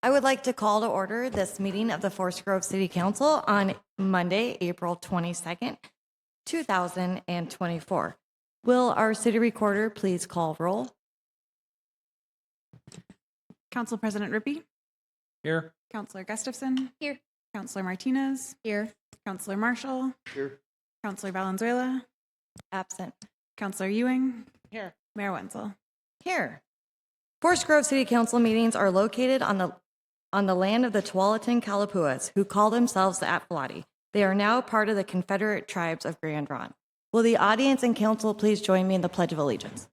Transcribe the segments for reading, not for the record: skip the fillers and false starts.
I would like to call to order this meeting of the Forest Grove City Council on Monday, April 22nd, 2024. Will our city recorder please call roll? Council President Rippey, Here. Councilor Gustafson, Here. Councilor Martinez, Here. Councilor Marshall, Here. Councilor Valenzuela, Absent. Councilor Ewing, Here. Mayor Wenzel. Here. Forest Grove City Council meetings are located on the land of the Tualatin Kalapuas, who call themselves the Atfalati. They are now part of the Confederate Tribes of Grand Ronde. Will the audience and council please join me in the Pledge of Allegiance?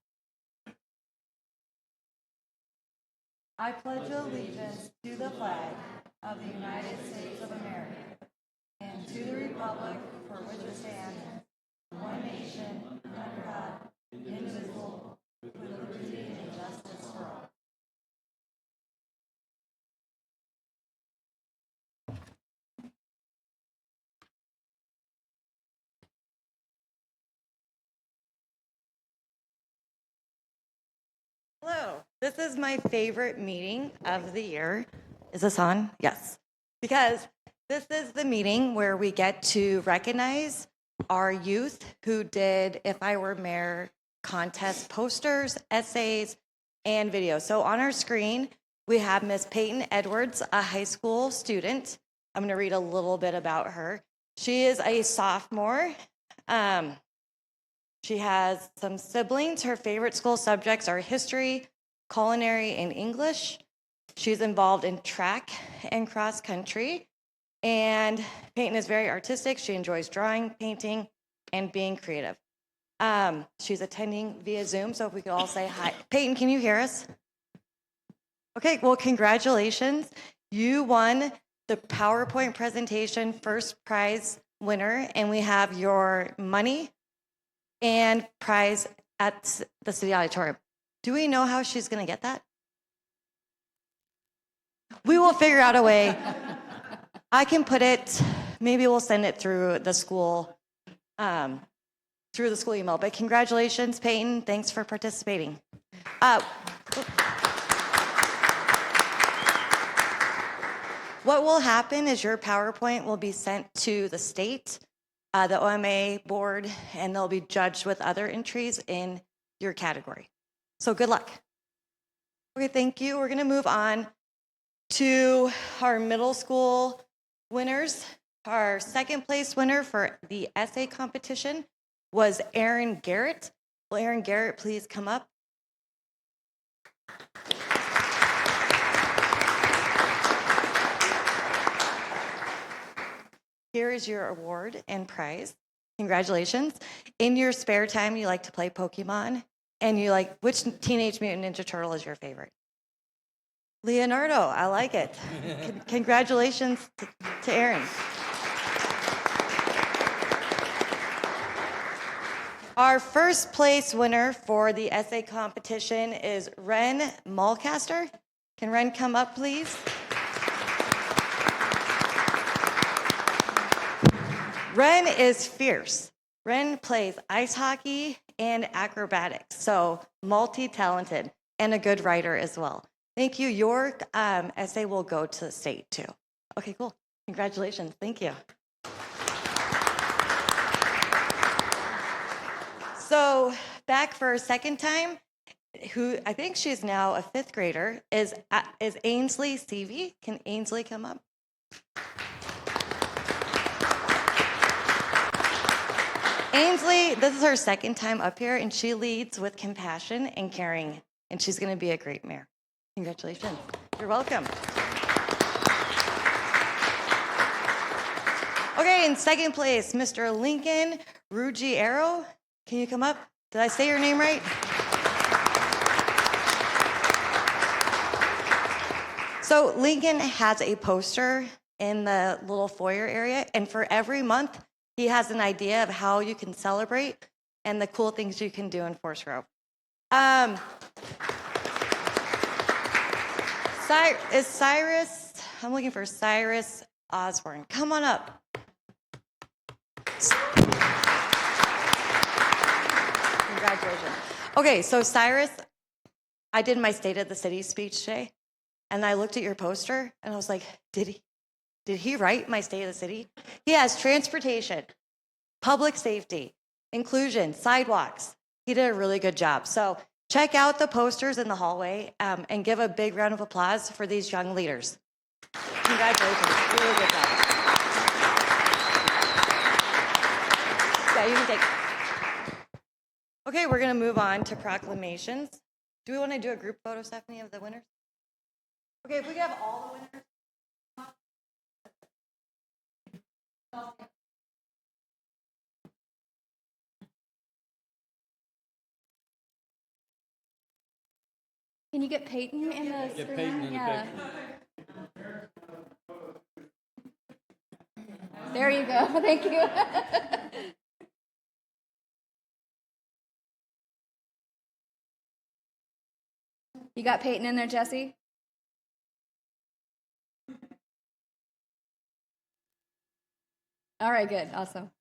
I pledge allegiance to the flag of the United States of America and to the republic for which it stands, one nation, under God, indivisible, with liberty and justice for all. Hello. This is my favorite meeting of the year. Is this on? Yes. Because this is the meeting where we get to recognize our youth who did If I Were Mayor contest posters, essays, and videos. So on our screen, we have Miss Peyton Edwards, a high school student. I'm going to read a little bit about her. She is a sophomore. She has some siblings. Her favorite school subjects are history, culinary, and English. She's involved in track and cross country. And Peyton is very artistic. She enjoys drawing, painting, and being creative. She's attending via Zoom, so if we could all say hi. Peyton, can you hear us? Okay, well, congratulations. You won the PowerPoint presentation first prize winner, and we have your money and prize at the city auditorium. Do we know how she's going to get that? We will figure out a way. I can put it, maybe we'll send it through the school email. But congratulations, Peyton. Thanks for participating. What will happen is your PowerPoint will be sent to the state, the OMA board, and they'll be judged with other entries in your category. So good luck. Okay, thank you. We're going to move on to our middle school winners. Our second place winner for the essay competition was Aaron Garrett. Will Aaron Garrett please come up? Here is your award and prize. Congratulations. In your spare time, you like to play Pokemon, and you like, which Teenage Mutant Ninja Turtle is your favorite? Leonardo, I like it. Congratulations to Aaron. Our first place winner for the essay competition is Ren Mulcaster. Can Ren come up, please? Ren is fierce. Ren plays ice hockey and acrobatics, so multi-talented and a good writer as well. Thank you. Your essay will go to the state too. Okay, cool. Congratulations. Thank you. So back for a second time, who I think she's now a fifth grader, is Ainsley Seavey. Can Ainsley come up? Ainsley, this is her second time up here, and she leads with compassion and caring, and she's going to be a great mayor. Congratulations. You're welcome. Okay, in second place, Mr. Lincoln Ruggiero. Can you come up? Did I say your name right? So Lincoln has a poster in the little foyer area, and for every month, he has an idea of how you can celebrate and the cool things you can do in Forest Grove. Is Cyrus, I'm looking for Cyrus Osborne. Come on up. Congratulations. Okay, so Cyrus, I did my State of the City speech today, And I looked at your poster and I was like, did he write my state of the city? He has transportation, public safety, inclusion, sidewalks. He did a really good job. So check out the posters in the hallway and give a big round of applause for these young leaders. Congratulations, really good job. Yeah, you can take. Okay, we're gonna move on to proclamations. Do we want to do a group photo, Stephanie, of the winners? Okay, if we could have all the winners. Can you get Peyton in the Get screen? Peyton in the Yeah. picture. There you go. Thank you. You got Peyton in there, Jesse? All right, good. Awesome.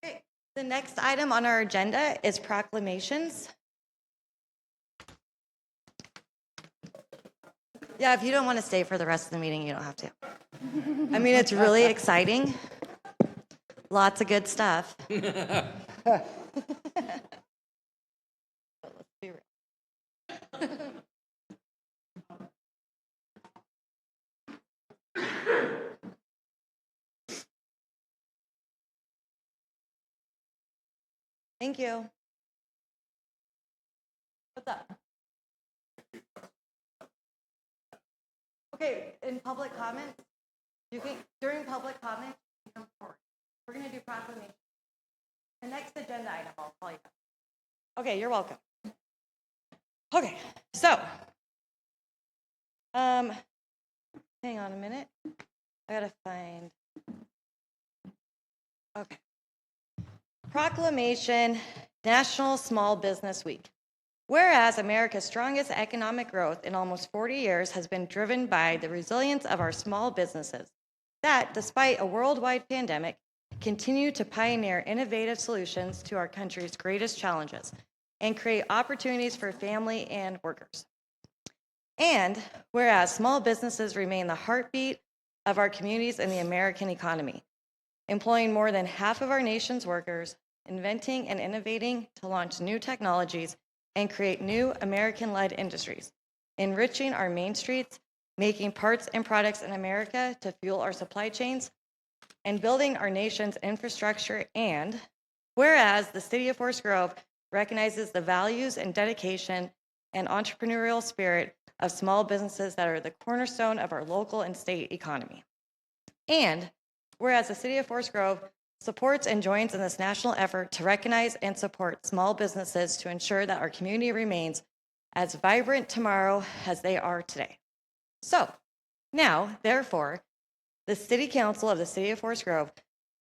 Okay, the next item on our agenda is proclamations. Yeah, if you don't want to stay for the rest of the meeting, you don't have to. I mean, it's really exciting. Lots of good stuff. Let's be real. Thank you. What's up? Okay, in public comments, you can, during public comment, you come forward. We're going to do proclamation. The next agenda item, I'll call you back. Okay, you're welcome. Okay, so, hang on a minute. I gotta find, okay. Proclamation, National Small Business Week. Whereas America's strongest economic growth in almost 40 years has been driven by the resilience of our small businesses that, despite a worldwide pandemic, continue to pioneer innovative solutions to our country's greatest challenges and create opportunities for family and workers. And whereas small businesses remain the heartbeat of our communities and the American economy, employing more than half of our nation's workers, inventing and innovating to launch new technologies and create new American-led industries, enriching our main streets, making parts and products in America to fuel our supply chains, and building our nation's infrastructure. And whereas the City of Forest Grove recognizes the values and dedication and entrepreneurial spirit of small businesses that are the cornerstone of our local and state economy. And whereas the City of Forest Grove supports and joins in this national effort to recognize and support small businesses to ensure that our community remains as vibrant tomorrow as they are today. So now, therefore, the City Council of the City of Forest Grove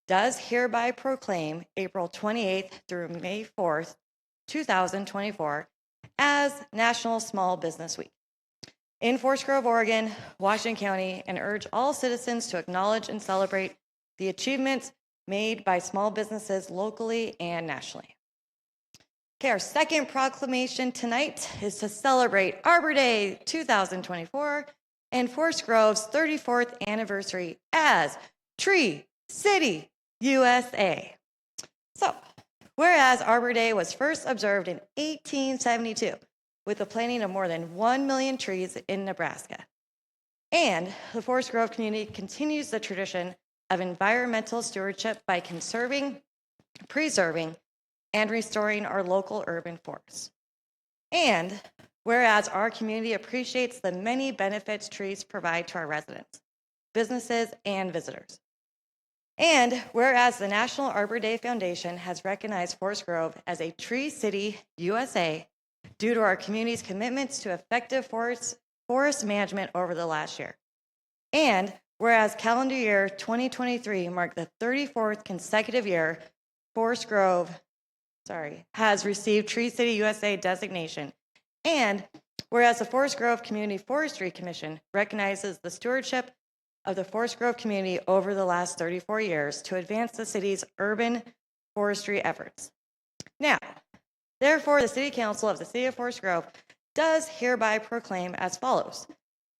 does hereby proclaim April 28th through May 4th, 2024 as National Small Business Week in Forest Grove, Oregon, Washington County, and urge all citizens to acknowledge and celebrate the achievements made by small businesses locally and nationally. Okay, our second proclamation tonight is to celebrate Arbor Day 2024 and Forest Grove's 34th anniversary as Tree City, USA. So, whereas Arbor Day was first observed in 1872 with the planting of more than 1 million trees in Nebraska, and the Forest Grove community continues the tradition of environmental stewardship by conserving, preserving, and restoring our local urban forests. And whereas our community appreciates the many benefits trees provide to our residents, businesses, and visitors. And whereas the National Arbor Day Foundation has recognized Forest Grove as a Tree City, USA, due to our community's commitments to effective forest management over the last year. And whereas calendar year 2023 marked the 34th consecutive year Forest Grove has received Tree City USA designation. And whereas the Forest Grove Community Forestry Commission recognizes the stewardship of the Forest Grove community over the last 34 years to advance the city's urban forestry efforts. Now, therefore, the City Council of the City of Forest Grove does hereby proclaim as follows.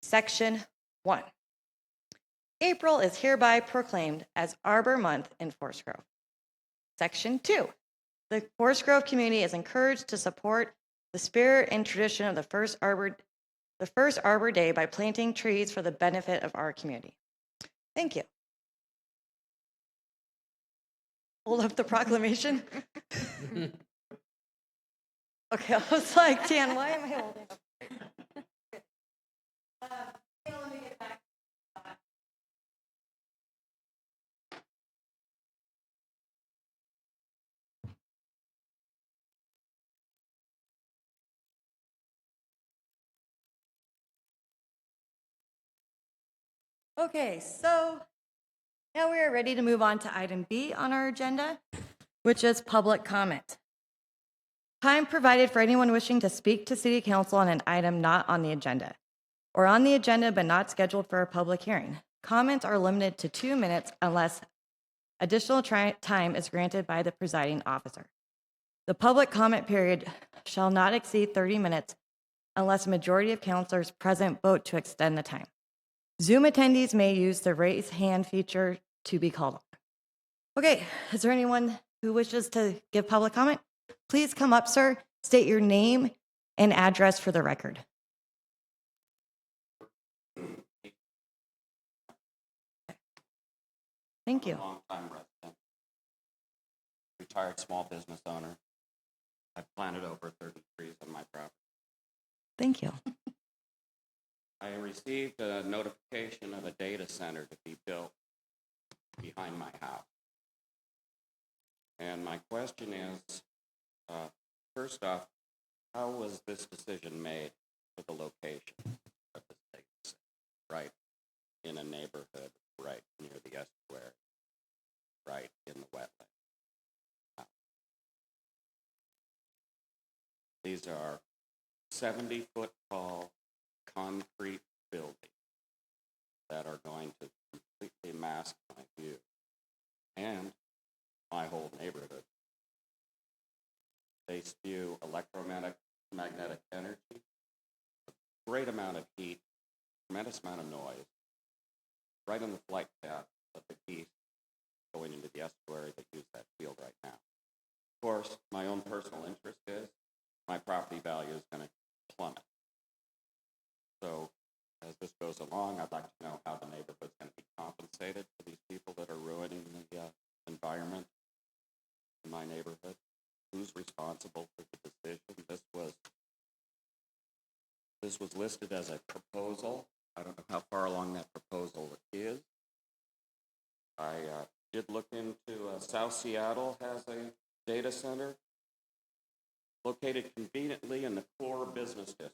Section 1. April is hereby proclaimed as Arbor Month in Forest Grove. Section 2. The Forest Grove community is encouraged to support the spirit and tradition of the first Arbor Day by planting trees for the benefit of our community. Thank you. Hold up the proclamation. Okay, I was like, Dan, why am I holding up? Let me get back. Okay, so now we are ready to move on to item B on our agenda, which is public comment. Time provided for anyone wishing to speak to City Council on an item not on the agenda, or on the agenda but not scheduled for a public hearing. Comments are limited to 2 minutes unless additional time is granted by the presiding officer. The public comment period shall not exceed 30 minutes unless a majority of councilors present vote to extend the time. Zoom attendees may use the raise hand feature to be called on. Okay, is there anyone who wishes to give public comment? Please come up, sir. State your name and address for the record. Thank you. Long-time resident, retired small business owner. I've planted over 30 trees on my property. Thank you. I received a notification of a data center to be built behind my house. And my question is, first off, how was this decision made for the location of this data center, right in a neighborhood, right near the estuary, right in the wetland? These are 70-foot tall concrete buildings that are going to completely mask my view and my whole neighborhood. They spew electromagnetic energy, a great amount of heat, tremendous amount of noise, right on the flight path of the geese going into the estuary that use that field right now. Of course, my own personal interest is my property value is going to plummet. So as this goes along, I'd like to know how the neighborhood's going to be compensated for these people that are ruining the environment in my neighborhood. Who's responsible for the decision? This was listed as a proposal. I don't know how far along that proposal is. I did look into South Seattle has a data center located conveniently in the core business district.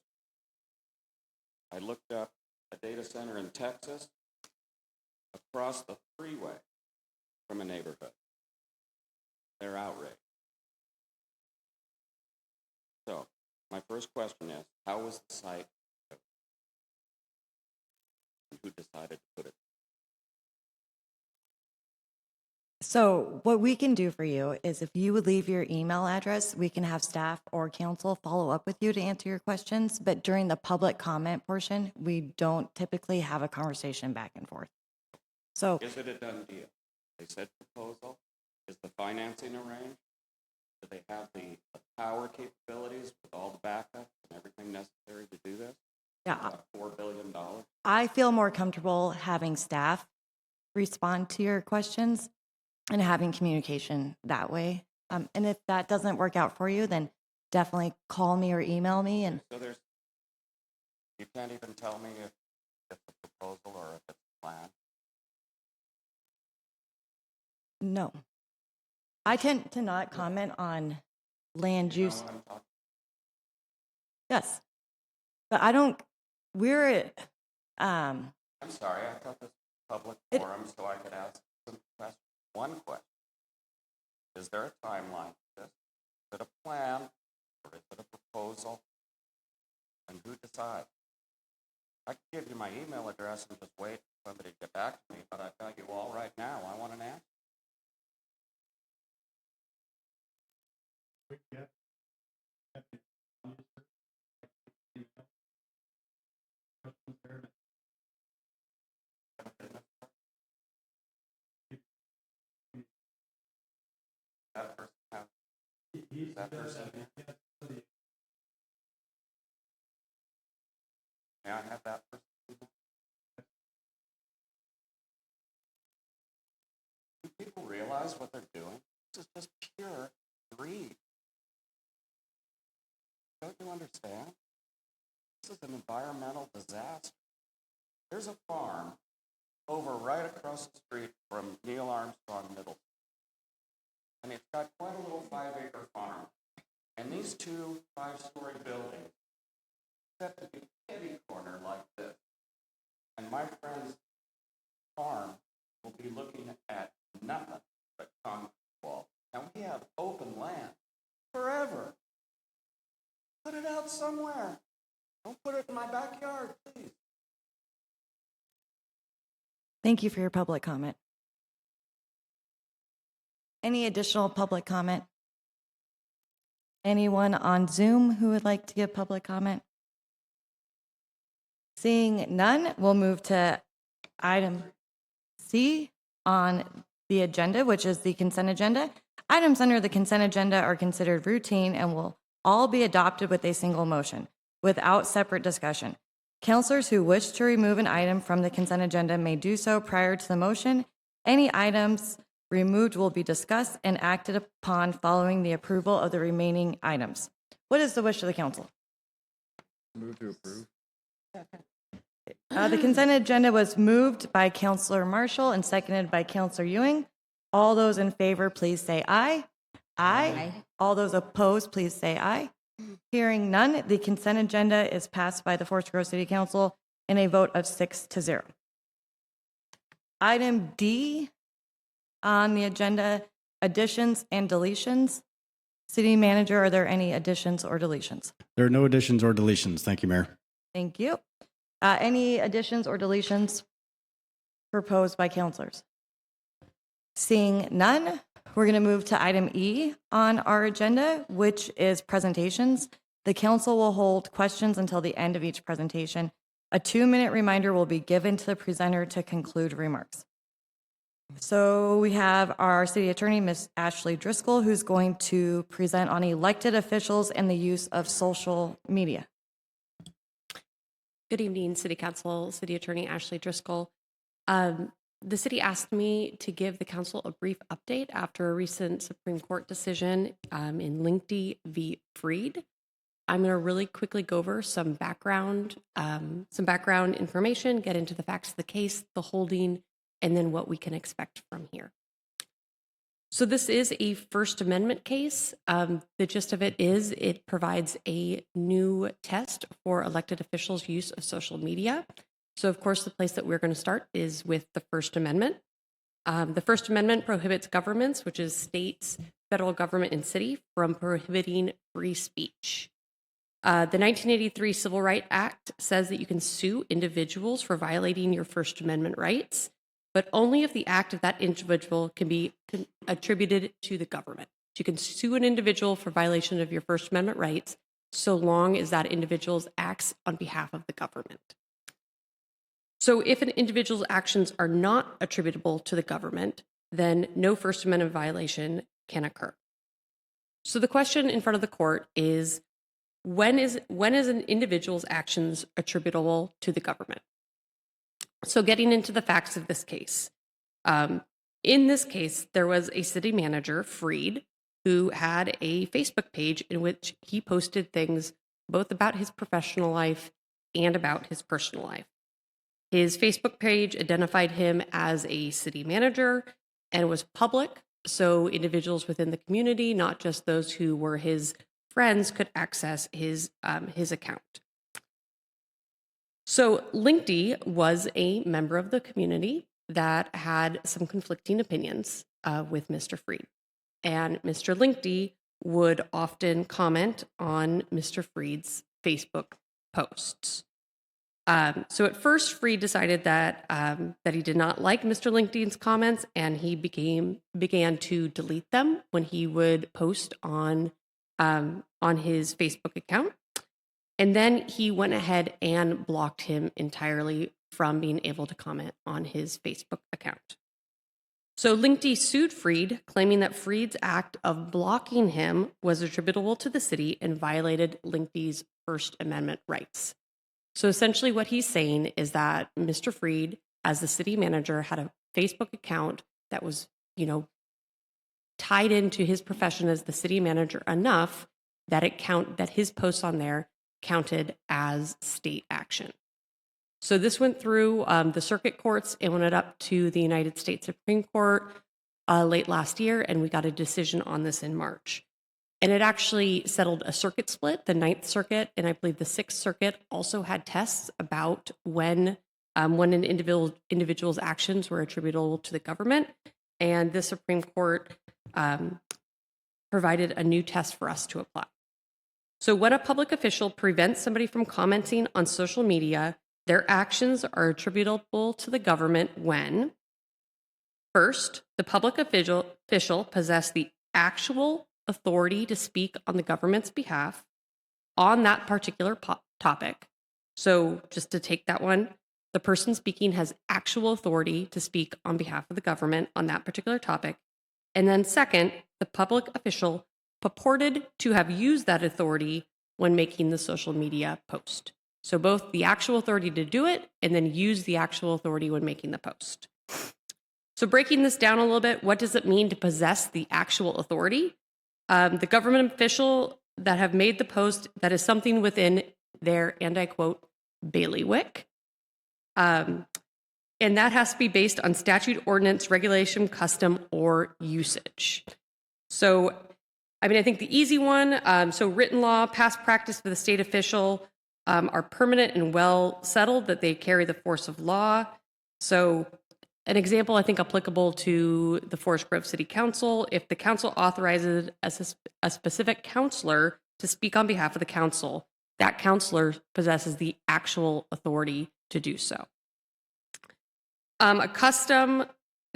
I looked up a data center in Texas across the freeway from a neighborhood. They're outraged. So, my first question is, how was the site built? And who decided to put it? So what we can do for you is if you would leave your email address, we can have staff or council follow up with you to answer your questions. But during the public comment portion, we don't typically have a conversation back and forth. So Is it a done deal? They said proposal. Is the financing arranged? Do they have the power capabilities with all the backup and everything necessary to do this? yeah, About $4 billion. I feel more comfortable having staff respond to your questions and having communication that way. And if that doesn't work out for you, then definitely call me or email me. And So you can't even tell me if it's a proposal or if it's a plan. no, I tend to not comment on land You know use. what I'm talking Yes, but I don't. We're I'm sorry, I thought this was a public It- forum so I could ask some questions. One question. Is there a timeline for this? Is it a plan or is it a proposal? And who decides? I can give you my email address and just wait for somebody to get back to me, but I tell you all right now, I want an answer. That person have- is that person here? May I have that person? Do people realize what they're doing? This is just pure greed. Don't you understand? This is an environmental disaster. There's a farm over right across the street from Neil Armstrong Middle. And it's got quite a little 5-acre farm. And these two 5-story buildings set to be kitty corner like this. And my friend's farm will be looking at nothing but concrete wall. And we have open land forever. Put it out somewhere. Don't put it in my backyard, please. Thank you for your public comment. Any additional public comment? Anyone on Zoom who would like to give public comment? Seeing none, we'll move to item C on the agenda, which is the consent agenda. Items under the consent agenda are considered routine and will all be adopted with a single motion without separate discussion. Councilors who wish to remove an item from the consent agenda may do so prior to the motion. Any items removed will be discussed and acted upon following the approval of the remaining items. What is the wish of the council? Move to approve. The consent agenda was moved by Councilor Marshall and seconded by Councilor Ewing. All those in favor, please say aye. Aye. All those opposed, please say aye. Hearing none, the consent agenda is passed by the Forest Grove City Council in a vote of 6-0. Item D on the agenda, additions and deletions. City Manager, are there any additions or deletions? There are no additions or deletions. Thank you, Mayor. Thank you. Any additions or deletions proposed by councilors? Seeing none, we're going to move to item E on our agenda, which is presentations. The council will hold questions until the end of each presentation. A 2-minute reminder will be given to the presenter to conclude remarks. So we have our city attorney, Ms. Ashley Driscoll, who's going to present on elected officials and the use of social media. Good evening, City Council, City Attorney Ashley Driscoll. The city asked me to give the council a brief update after a recent Supreme Court decision in Linkty v. Freed. I'm going to really quickly go over some background information, get into the facts of the case, the holding, and then what we can expect from here. So this is a First Amendment case. The gist of it is it provides a new test for elected officials' use of social media. So of course, the place that we're going to start is with the First Amendment. The First Amendment prohibits governments, which is states, federal government, and city, from prohibiting free speech. The 1983 Civil Rights Act says that you can sue individuals for violating your First Amendment rights, but only if the act of that individual can be attributed to the government. So you can sue an individual for violation of your First Amendment rights so long as that individual acts on behalf of the government. So if an individual's actions are not attributable to the government, then no First Amendment violation can occur. So the question in front of the court is, when is an individual's actions attributable to the government? So getting into the facts of this case. In this case, there was a city manager, Freed, who had a Facebook page in which he posted things both about his professional life and about his personal life. His Facebook page identified him as a city manager and was public, so individuals within the community, not just those who were his friends, could access his account. So Linkty was a member of the community that had some conflicting opinions with Mr. Freed. And Mr. Linkty would often comment on Mr. Freed's Facebook posts. So at first, Freed decided that he did not like Mr. Linkty's comments, and he began to delete them when he would post on on his Facebook account. And then he went ahead and blocked him entirely from being able to comment on his Facebook account. So LinkedIn sued Freed, claiming that Freed's act of blocking him was attributable to the city and violated LinkedIn's First Amendment rights. So essentially what he's saying is that Mr. Freed, as the city manager, had a Facebook account that was, tied into his profession as the city manager enough that that his posts on there counted as state action. So this went through the circuit courts and went up to the United States Supreme Court late last year, and we got a decision on this in March. And it actually settled a circuit split. The Ninth Circuit and I believe the Sixth Circuit also had tests about when an individual's actions were attributable to the government. And the Supreme Court provided a new test for us to apply. So when a public official prevents somebody from commenting on social media, their actions are attributable to the government when, first, the public official possessed the actual authority to speak on the government's behalf on that particular topic. So just to take that one, the person speaking has actual authority to speak on behalf of the government on that particular topic. And then second, the public official purported to have used that authority when making the social media post. So both the actual authority to do it and then use the actual authority when making the post. So breaking this down a little bit, what does it mean to possess the actual authority? The government official that have made the post, that is something within their, and I quote, bailiwick. And that has to be based on statute, ordinance, regulation, custom, or usage. So, I think the easy one, so written law, past practice for the state official are permanent and well settled, that they carry the force of law. So an example, I think, applicable to the Forest Grove City Council, if the council authorizes a specific counselor to speak on behalf of the council, that counselor possesses the actual authority to do so. A custom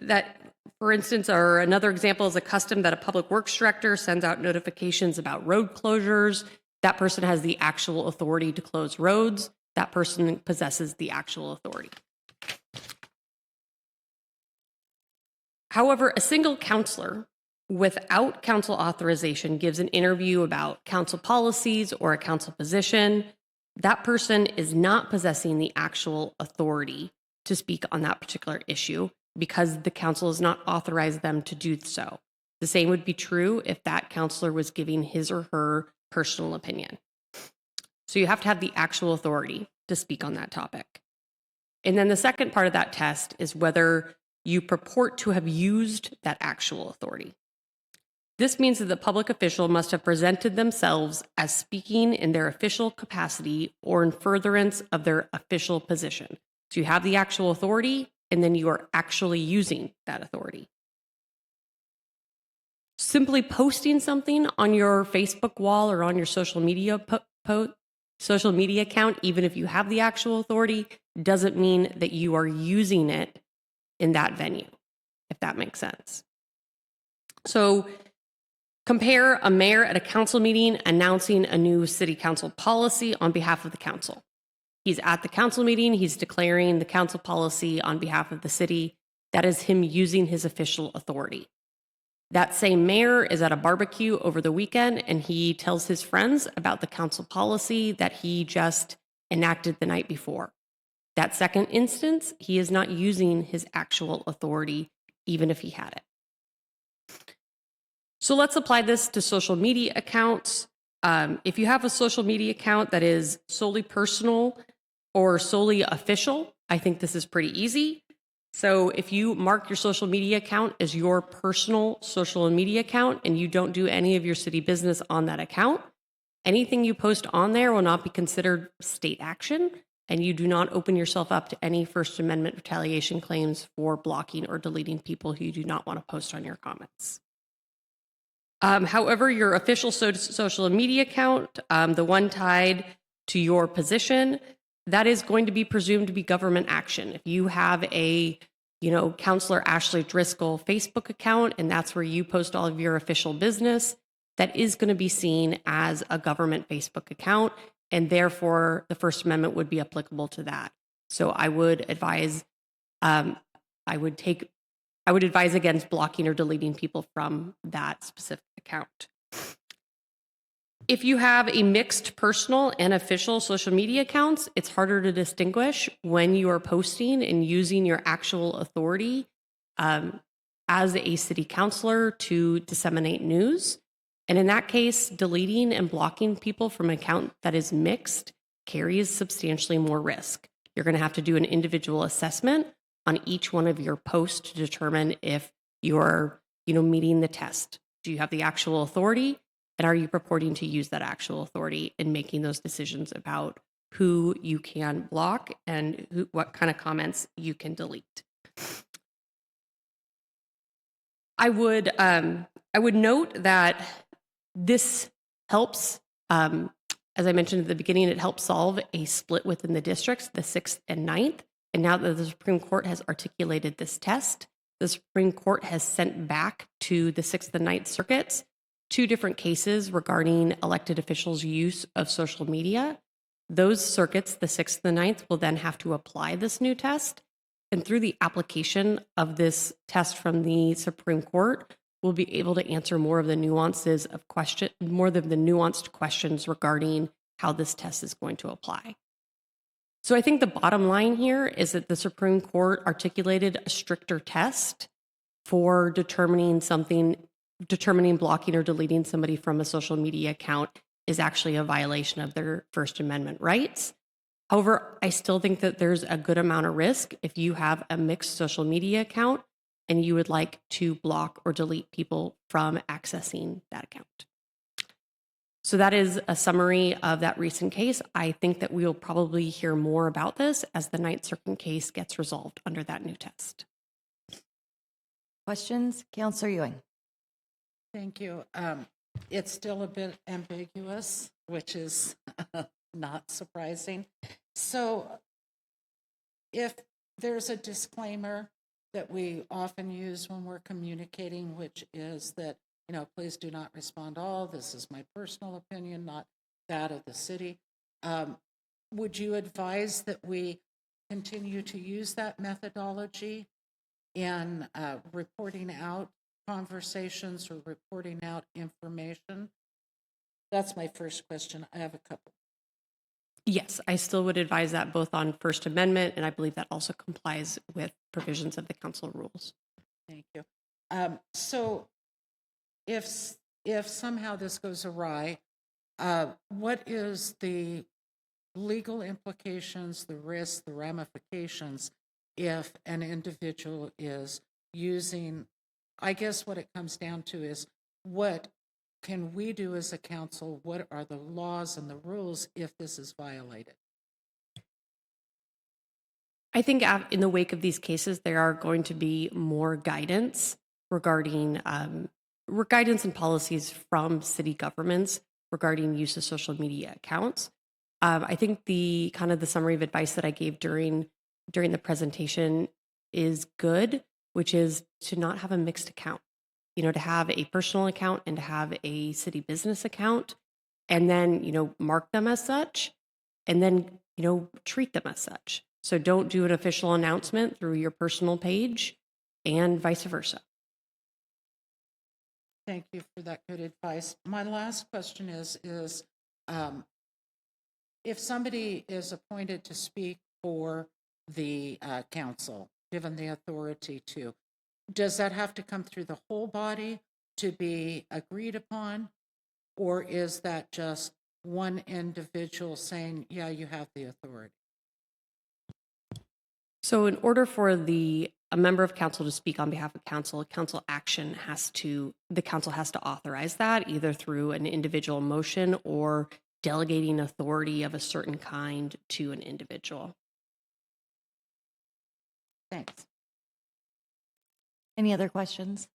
that, for instance, or another example is a custom that a public works director sends out notifications about road closures. That person has the actual authority to close roads. That person possesses the actual authority. However, a single counselor without council authorization gives an interview about council policies or a council position. That person is not possessing the actual authority to speak on that particular issue because the council has not authorized them to do so. The same would be true if that counselor was giving his or her personal opinion. So you have to have the actual authority to speak on that topic. And then the second part of that test is whether you purport to have used that actual authority. This means that the public official must have presented themselves as speaking in their official capacity or in furtherance of their official position. So you have the actual authority, and then you are actually using that authority. Simply posting something on your Facebook wall or on your social media social media account, even if you have the actual authority, doesn't mean that you are using it in that venue, if that makes sense. So compare a mayor at a council meeting announcing a new city council policy on behalf of the council. He's at the council meeting, he's declaring the council policy on behalf of the city. That is him using his official authority. That same mayor is at a barbecue over the weekend and he tells his friends about the council policy that he just enacted the night before. That second instance, he is not using his actual authority, even if he had it. So let's apply this to social media accounts. If you have a social media account that is solely personal or solely official, I think this is pretty easy. So if you mark your social media account as your personal social media account and you don't do any of your city business on that account, anything you post on there will not be considered state action, and you do not open yourself up to any First Amendment retaliation claims for blocking or deleting people who you do not want to post on your comments. However, your official social media account, the one tied to your position, that is going to be presumed to be government action. If you have a, Councilor Ashley Driscoll Facebook account, and that's where you post all of your official business, that is going to be seen as a government Facebook account, and therefore the First Amendment would be applicable to that. So I would advise, I would advise against blocking or deleting people from that specific account. If you have a mixed personal and official social media accounts, it's harder to distinguish when you are posting and using your actual authority as a city councilor to disseminate news. And in that case, deleting and blocking people from an account that is mixed carries substantially more risk. You're going to have to do an individual assessment on each one of your posts to determine if you're, meeting the test. Do you have the actual authority? And are you purporting to use that actual authority in making those decisions about who you can block and what kind of comments you can delete? I would note that this helps, as I mentioned at the beginning, it helps solve a split within the districts, the 6th and 9th. And now that the Supreme Court has articulated this test, the Supreme Court has sent back to the 6th and 9th circuits 2 different cases regarding elected officials' use of social media. Those circuits, the 6th and the 9th, will then have to apply this new test. And through the application of this test from the Supreme Court, we'll be able to answer more of the nuances of more of the nuanced questions regarding how this test is going to apply. So I think the bottom line here is that the Supreme Court articulated a stricter test for determining blocking or deleting somebody from a social media account is actually a violation of their First Amendment rights. However, I still think that there's a good amount of risk if you have a mixed social media account and you would like to block or delete people from accessing that account. So that is a summary of that recent case. I think that we'll probably hear more about this as the 9th Circuit case gets resolved under that new test. Questions? Councillor Ewing. Thank you. It's still a bit ambiguous, which is not surprising. So if there's a disclaimer that we often use when we're communicating, which is that, please do not respond all. This is my personal opinion, not that of the city. Would you advise that we continue to use that methodology in reporting out conversations or reporting out information? That's my first question. I have a couple. Yes, I still would advise that both on First Amendment, and I believe that also complies with provisions of the council rules. Thank you. So if somehow this goes awry, what is the legal implications, the risks, the ramifications if an individual is using, I guess what it comes down to is, what can we do as a council? What are the laws and the rules if this is violated? I think in the wake of these cases, there are going to be more guidance regarding guidance and policies from city governments regarding use of social media accounts. I think the summary of advice that I gave during the presentation is good, which is to not have a mixed account. To have a personal account and to have a city business account, and then, mark them as such, and then, treat them as such. So don't do an official announcement through your personal page and vice versa. Thank you for that good advice. My last question is if somebody is appointed to speak for the council, given the authority to, does that have to come through the whole body to be agreed upon? Or is that just one individual saying, yeah, you have the authority? So in order for a member of council to speak on behalf of council action the council has to authorize that either through an individual motion or delegating authority of a certain kind to an individual. Thanks. Any other questions?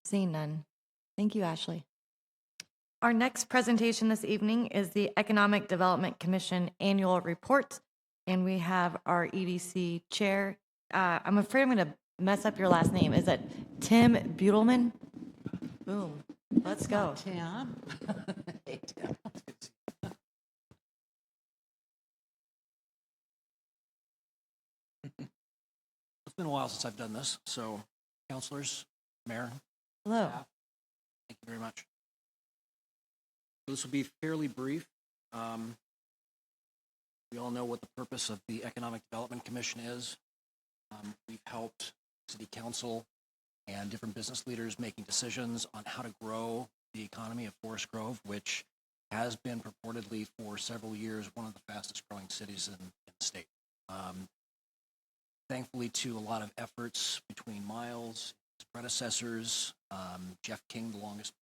Seeing none. Thank you, Ashley. Our next presentation this evening is the Economic Development Commission Annual Report, and we have our EDC chair. I'm afraid I'm going to mess up your last name. Is it Tim Butelman? Boom. Let's go. Tim. Hey, Tim. It's been a while since I've done this, so counselors, mayor, Hello. staff, thank you very much. This will be fairly brief. We all know what the purpose of the Economic Development Commission is. We've helped city council and different business leaders making decisions on how to grow the economy of Forest Grove, which has been purportedly for several years one of the fastest growing cities in the state. Thankfully, to a lot of efforts between Miles, his predecessors, Jeff King, the longest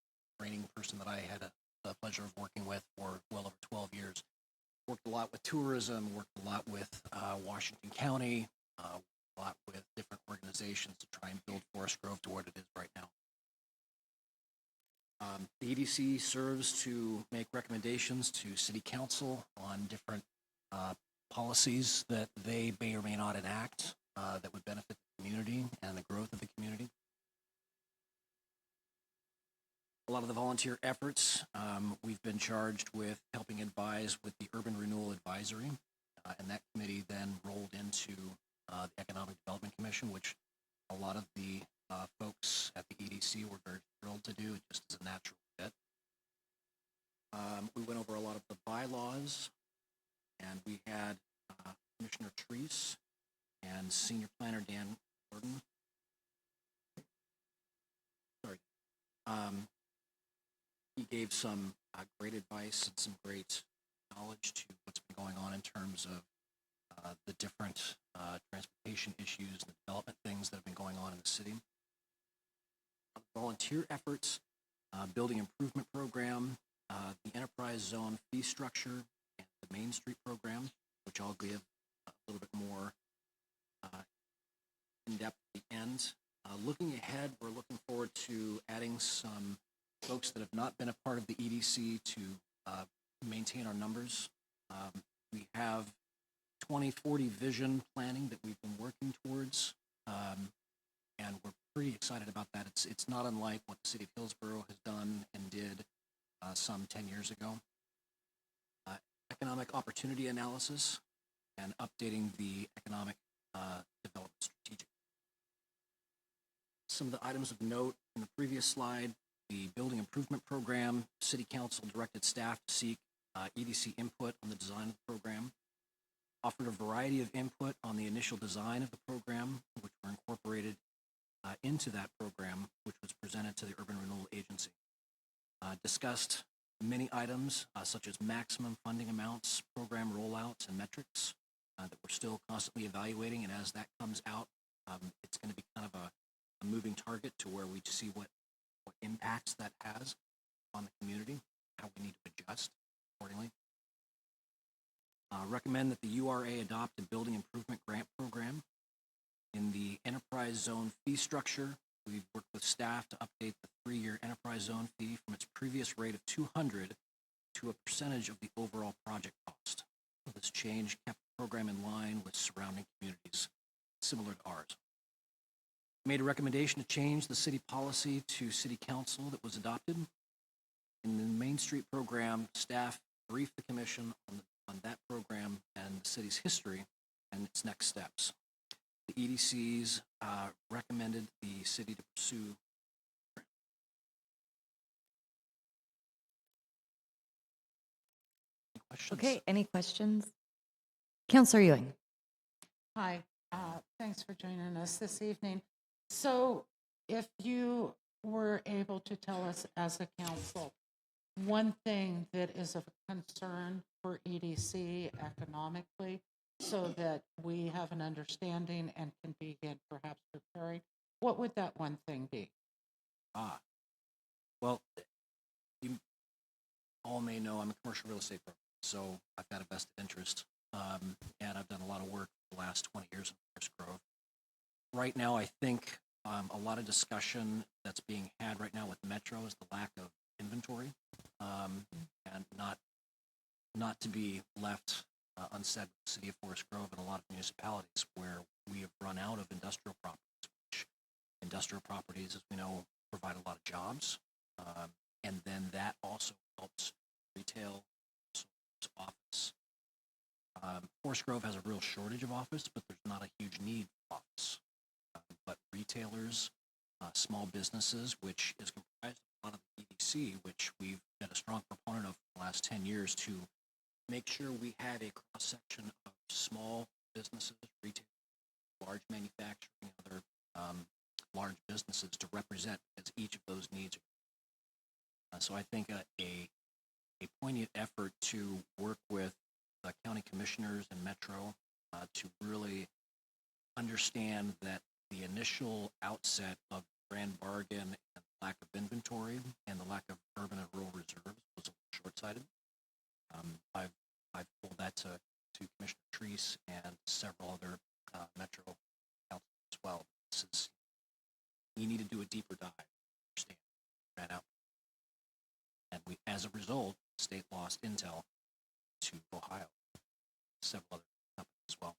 reigning person that I had the pleasure of working with for well over 12 years. Worked a lot with tourism, worked a lot with Washington County, a lot with different organizations to try and build Forest Grove to what it is right now. The EDC serves to make recommendations to City Council on different policies that they may or may not enact that would benefit the community and the growth of the community. A lot of the volunteer efforts, we've been charged with helping advise with the Urban Renewal Advisory, and that committee then rolled into the Economic Development Commission, which a lot of the folks at the EDC were very thrilled to do, just as a natural fit. We went over a lot of the bylaws, and we had Commissioner Treese and Senior Planner Dan Gordon. Sorry. He gave some great advice and some great knowledge to what's been going on in terms of the different transportation issues and development things that have been going on in the city. Volunteer efforts, building improvement program, the enterprise zone fee structure, and the Main Street program, which I'll give a little bit more in depth at the end. Looking ahead, we're looking forward to adding some folks that have not been a part of the EDC to maintain our numbers. We have 2040 vision planning that we've been working towards, and we're pretty excited about that. It's not unlike what the city of Hillsborough has done and did some 10 years ago. Economic opportunity analysis and updating the economic development strategic. Some of the items of note in the previous slide: the building improvement program. City Council directed staff to seek EDC input on the design of the program. Offered a variety of input on the initial design of the program, which were incorporated into that program, which was presented to the Urban Renewal Agency. Discussed many items such as maximum funding amounts, program rollouts, and metrics that we're still constantly evaluating. And as that comes out, it's going to be kind of a moving target to where we see what impacts that has on the community, how we need to adjust accordingly. Recommend that the URA adopt a building improvement grant program. In the enterprise zone fee structure, we've worked with staff to update the 3-year enterprise zone fee from its previous rate of $200 to a percentage of the overall project cost. This change kept the program in line with surrounding communities similar to ours. Made a recommendation to change the city policy to City Council that was adopted. In the Main Street program, staff briefed the commission on that program and the city's history and its next steps. The EDCs recommended the city to pursue. Any questions? Okay, any questions? Counselor Ewing. Hi, thanks for joining us this evening. So if you were able to tell us as a council, one thing that is of concern for EDC economically, so that we have an understanding and can begin perhaps preparing, what would that one thing be? Well, you all may know I'm a commercial real estate broker, so I've got a vested interest, and I've done a lot of work for the last 20 years in Forest Grove. Right now, I think a lot of discussion that's being had right now with Metro is the lack of inventory, and not to be left unsaid with the city of Forest Grove and a lot of municipalities where we have run out of industrial properties, which industrial properties, as we know, provide a lot of jobs. And then that also helps retail, office. Forest Grove has a real shortage of office, but there's not a huge need for office. But retailers, small businesses, which is comprised of a lot of the EDC, which we've been a strong proponent of for the last 10 years to make sure we have a cross-section of small businesses, retail, large manufacturing, other large businesses to represent as each of those needs. So I think a poignant effort to work with the county commissioners and Metro to really understand that the initial outset of grand bargain and the lack of inventory and the lack of urban and rural reserves was a little short-sighted. I've told that to Commissioner Treese and several other Metro councils as well. You need to do a deeper dive, understand, ran out. And we, as a result, the state lost intel to Ohio, several other companies as well.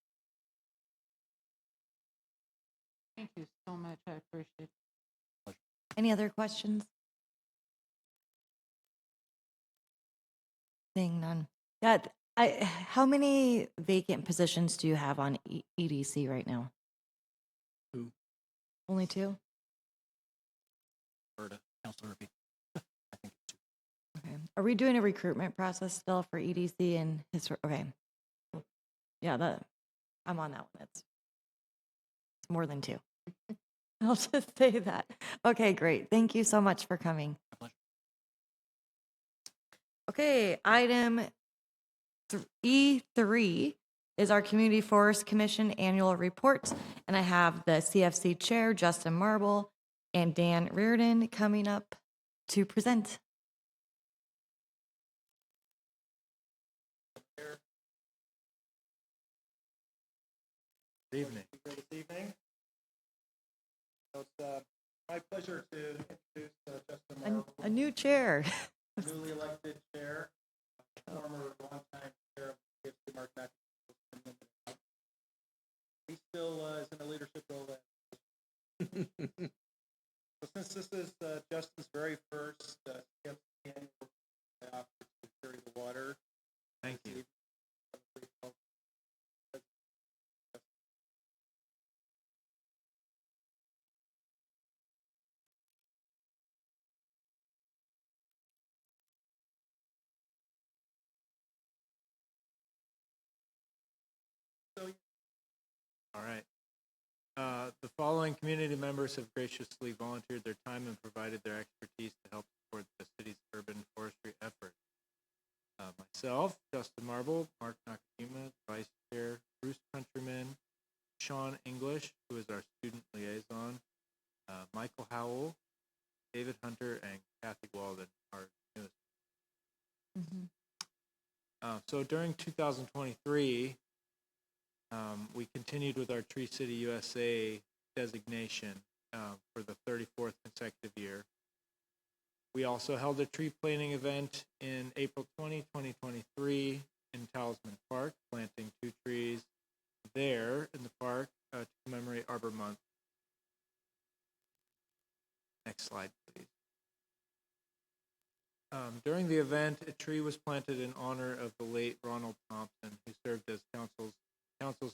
Thank you so much. I appreciate it. Any other questions? Seeing none. Yeah, how many vacant positions do you have on EDC right now? 2. Only 2? Councilor Murphy. I think it's 2. Okay. Are we doing a recruitment process still for EDC and his? Okay. Cool. Yeah, I'm on that one. It's more than 2. I'll just say that. Okay, great. Thank you so much for coming. My pleasure. Okay, item E3 is our Community Forest Commission annual report, and I have the CFC Chair, Justin Marble, and Dan Reardon coming up to present. Good evening. This evening. So it's my pleasure to introduce Justin Marble, A new chair. newly elected chair, former longtime chair of the CFC Mark Mac. He still is in a leadership role. So since this is Justin's very first CFC annual, I offer to carry the water. Thank you. All right. The following community members have graciously volunteered their time and provided their expertise to help support the city's urban forestry effort. Myself, Justin Marble, Mark Nakajima, Vice Chair, Bruce Countryman, Sean English, who is our student liaison, Michael Howell, David Hunter, and Kathy Walden, our newest. So during 2023, we continued with our Tree City USA designation for the 34th consecutive year. We also held a tree planting event in April 2023 in Talisman Park, planting 2 trees there in the park to commemorate Arbor Month. Next slide, please. During the event, a tree was planted in honor of the late Ronald Thompson, who served as council's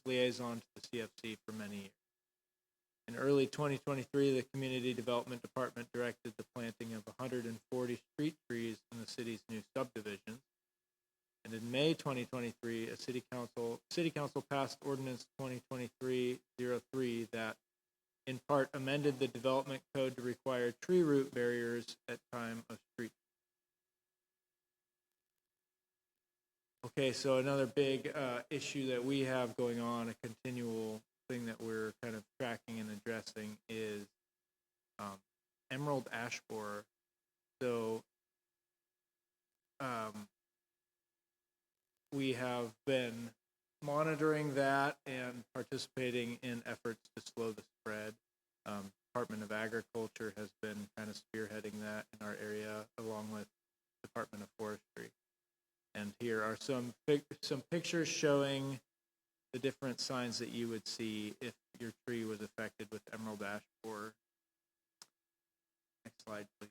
liaison to the CFC for many years. In early 2023, the Community Development Department directed the planting of 140 street trees in the city's new subdivisions. And in May 2023, a city council passed Ordinance 2023-03 that in part amended the development code to require tree root barriers at time of street. Okay, so another big issue that we have going on, a continual thing that we're kind of tracking and addressing is emerald ash borer. So we have been monitoring that and participating in efforts to slow the spread. Department of Agriculture has been kind of spearheading that in our area, along with Department of Forestry. And here are some pictures showing the different signs that you would see if your tree was affected with emerald ash borer. Next slide, please.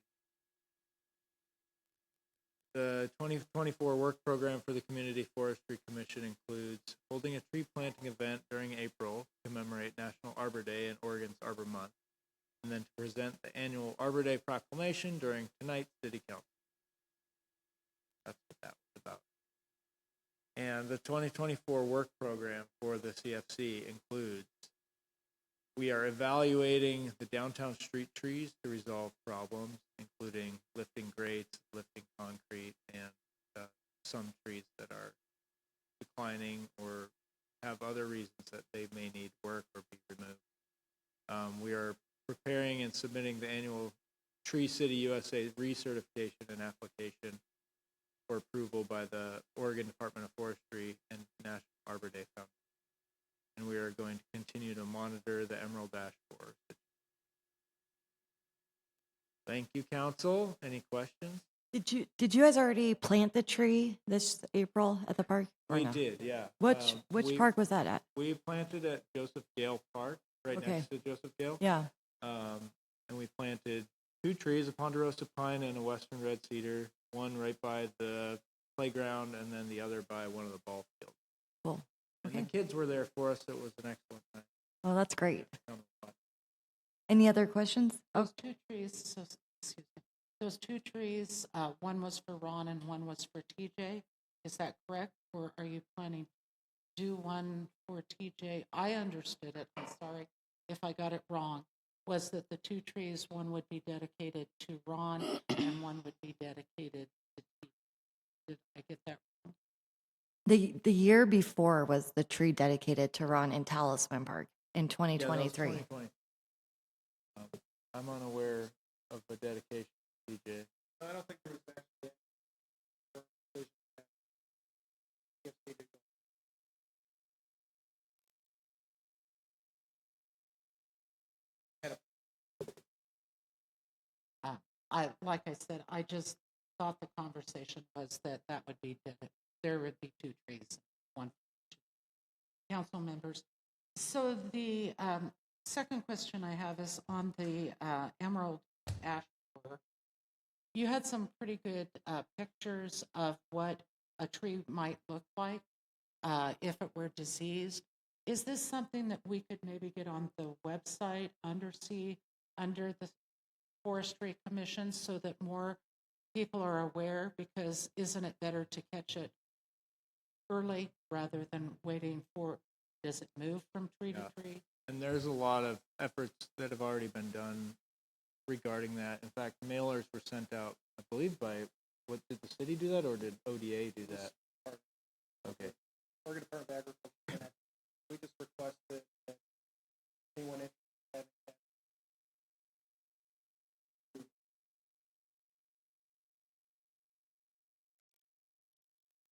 2024 work program for the Community Forestry Commission includes holding a tree planting event during April to commemorate National Arbor Day and Oregon's Arbor Month, and then to present the annual Arbor Day proclamation during tonight's City Council. That's what that was about. And the 2024 work program for the CFC includes: we are evaluating the downtown street trees to resolve problems, including lifting grates, lifting concrete, and some trees that are declining or have other reasons that they may need work or be removed. We are preparing and submitting the annual Tree City USA recertification and application for approval by the Oregon Department of Forestry and National Arbor Day Foundation. And we are going to continue to monitor the Emerald Ash Borer. Thank you, Council. Any questions? Did you guys already plant the tree this April at the park? or We no? did, yeah. Which we- park was that at? We planted at Joseph Gale Park, right Okay. next to Joseph Gale. Yeah. And we planted 2 trees, a ponderosa pine and a western red cedar, one right by the playground and then the other by one of the ball fields. Cool. And Okay. the kids were there for us. It was an excellent time. Oh, that's great. Kind of fun. Any other questions? Oh, Those 2 trees, so, excuse me, those 2 trees, one was for Ron and one was for TJ. Is that correct? Or are you planning to do one for TJ? I understood it, I'm sorry if I got it wrong, was that the 2 trees, one would be dedicated to Ron and one would be dedicated to TJ. Did I get that wrong? the year before was the tree dedicated to Ron in Talisman Park in Yeah, that was 2023. 2020. I'm unaware of the dedication to TJ. I don't think there was actually. Like I said, I just thought the conversation was that would be, there would be 2 trees, one for 2 council members. So the second question I have is on the emerald ash borer. You had some pretty good pictures of what a tree might look like if it were diseased. Is this something that we could maybe get on the website under the Forestry Commission so that more people are aware? Because isn't it better to catch it early rather than waiting for, does it move from tree to tree? And there's a lot of efforts that have already been done regarding that. In fact, mailers were sent out, I believe, what did the city do that or did ODA do that? Okay. Oregon Department of Agriculture. We just requested that anyone interested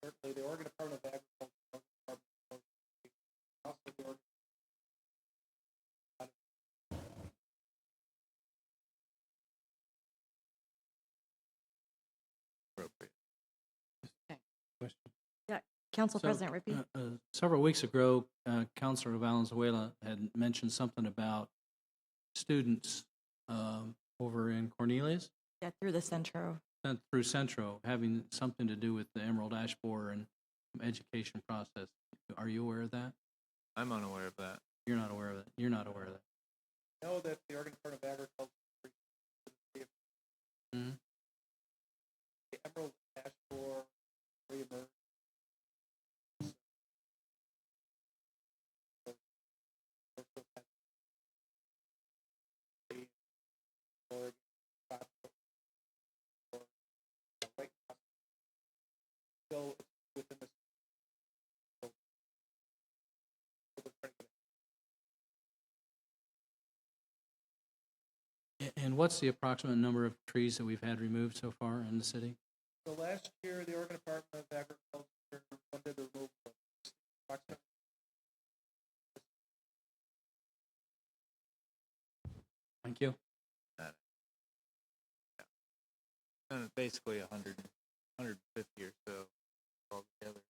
certainly the Oregon Department of Agriculture, also the Oregon Council So, President Rippey. Several weeks ago, Councilor Valenzuela had mentioned something about students over in Cornelius Yeah, through the Centro. through Centro having something to do with the Emerald Ash Borer and education process. Are you aware of that? I'm unaware of that. You're not aware of that. You're not aware of that. know that the Oregon Department of Agriculture Mhm. the emerald ash borer reemerged. Still within this. And what's the approximate number of trees that we've had removed so far in the city? So last year, the Oregon Department of Agriculture funded the removal of approximately Thank you. Basically 150 or so altogether.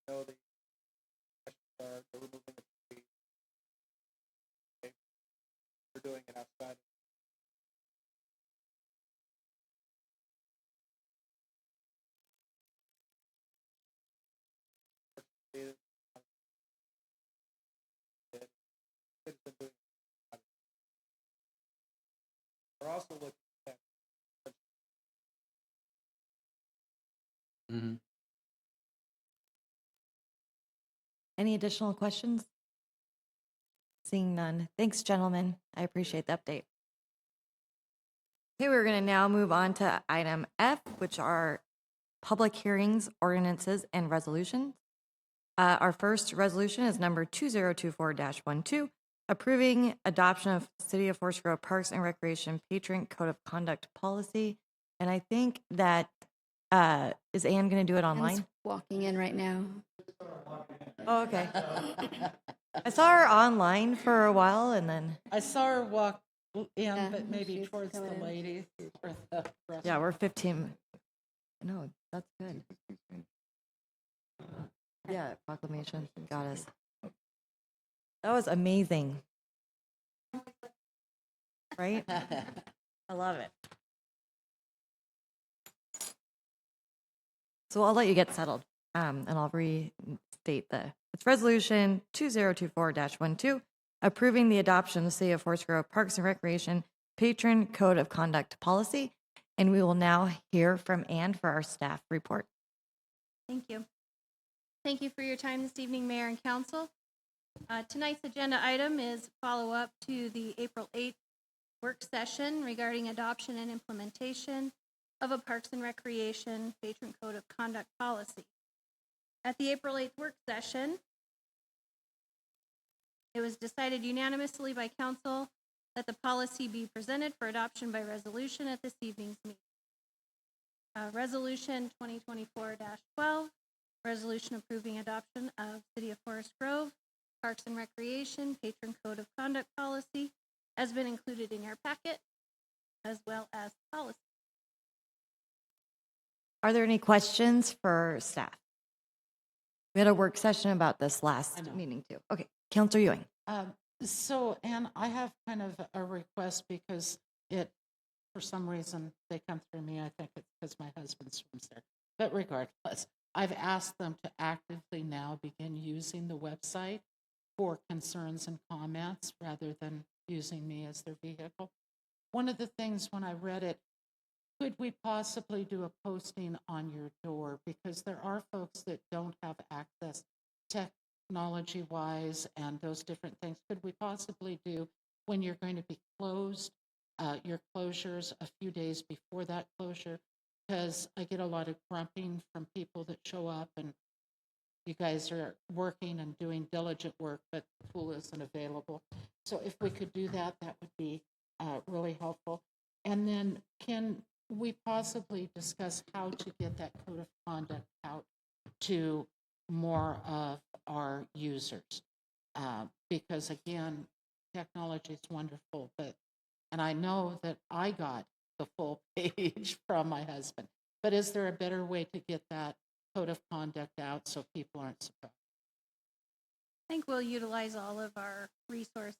know the they're removing the tree. Okay. They're doing it outside. also looking at Mm-hmm. Any additional questions? Seeing none. Thanks, gentlemen. I appreciate the update. Okay, we're going to now move on to item F, which are public hearings, ordinances, and resolutions. Our first resolution is number 2024-12, approving adoption of City of Forest Grove Parks and Recreation Patron Code of Conduct Policy. And I think that, is Ann going to do it online? Anne's walking in right now. Oh, okay. I saw her online for a while and then, I saw her walk in, Yeah, but maybe she's towards the coming in. ladies or the rest. yeah, we're 15. No, that's good. Yeah, proclamation. Got us. That was amazing. Right? I love it. So I'll let you get settled, and I'll restate it's resolution 2024-12, approving the adoption of the City of Forest Grove Parks and Recreation Patron Code of Conduct Policy. And we will now hear from Ann for our staff report. Thank you. Thank you for your time this evening, Mayor and Council. Tonight's agenda item is follow-up to the April 8th work session regarding adoption and implementation of a Parks and Recreation Patron Code of Conduct Policy. At the April 8th work session, it was decided unanimously by Council that the policy be presented for adoption by resolution at this evening's meeting. Resolution 2024-12, resolution approving adoption of City of Forest Grove Parks and Recreation Patron Code of Conduct Policy has been included in your packet, as well as policy. Are there any questions for staff? We had a work session about this last meeting too. Okay, Councilor Ewing. So, Ann, I have kind of a request because for some reason, they come through me. I think it's because my husband's from there. But regardless, I've asked them to actively now begin using the website for concerns and comments rather than using me as their vehicle. One of the things when I read it, could we possibly do a posting on your door? Because there are folks that don't have access technology-wise and those different things. Could we possibly do, when you're going to be closed, your closures a few days before that closure? Because I get a lot of grumping from people that show up and you guys are working and doing diligent work, but the pool isn't available. So if we could do that, that would be really helpful. And then can we possibly discuss how to get that code of conduct out to more of our users? Because again, technology is wonderful, and I know that I got the full page from my husband, but is there a better way to get that code of conduct out so people aren't surprised? I think we'll utilize all of our resources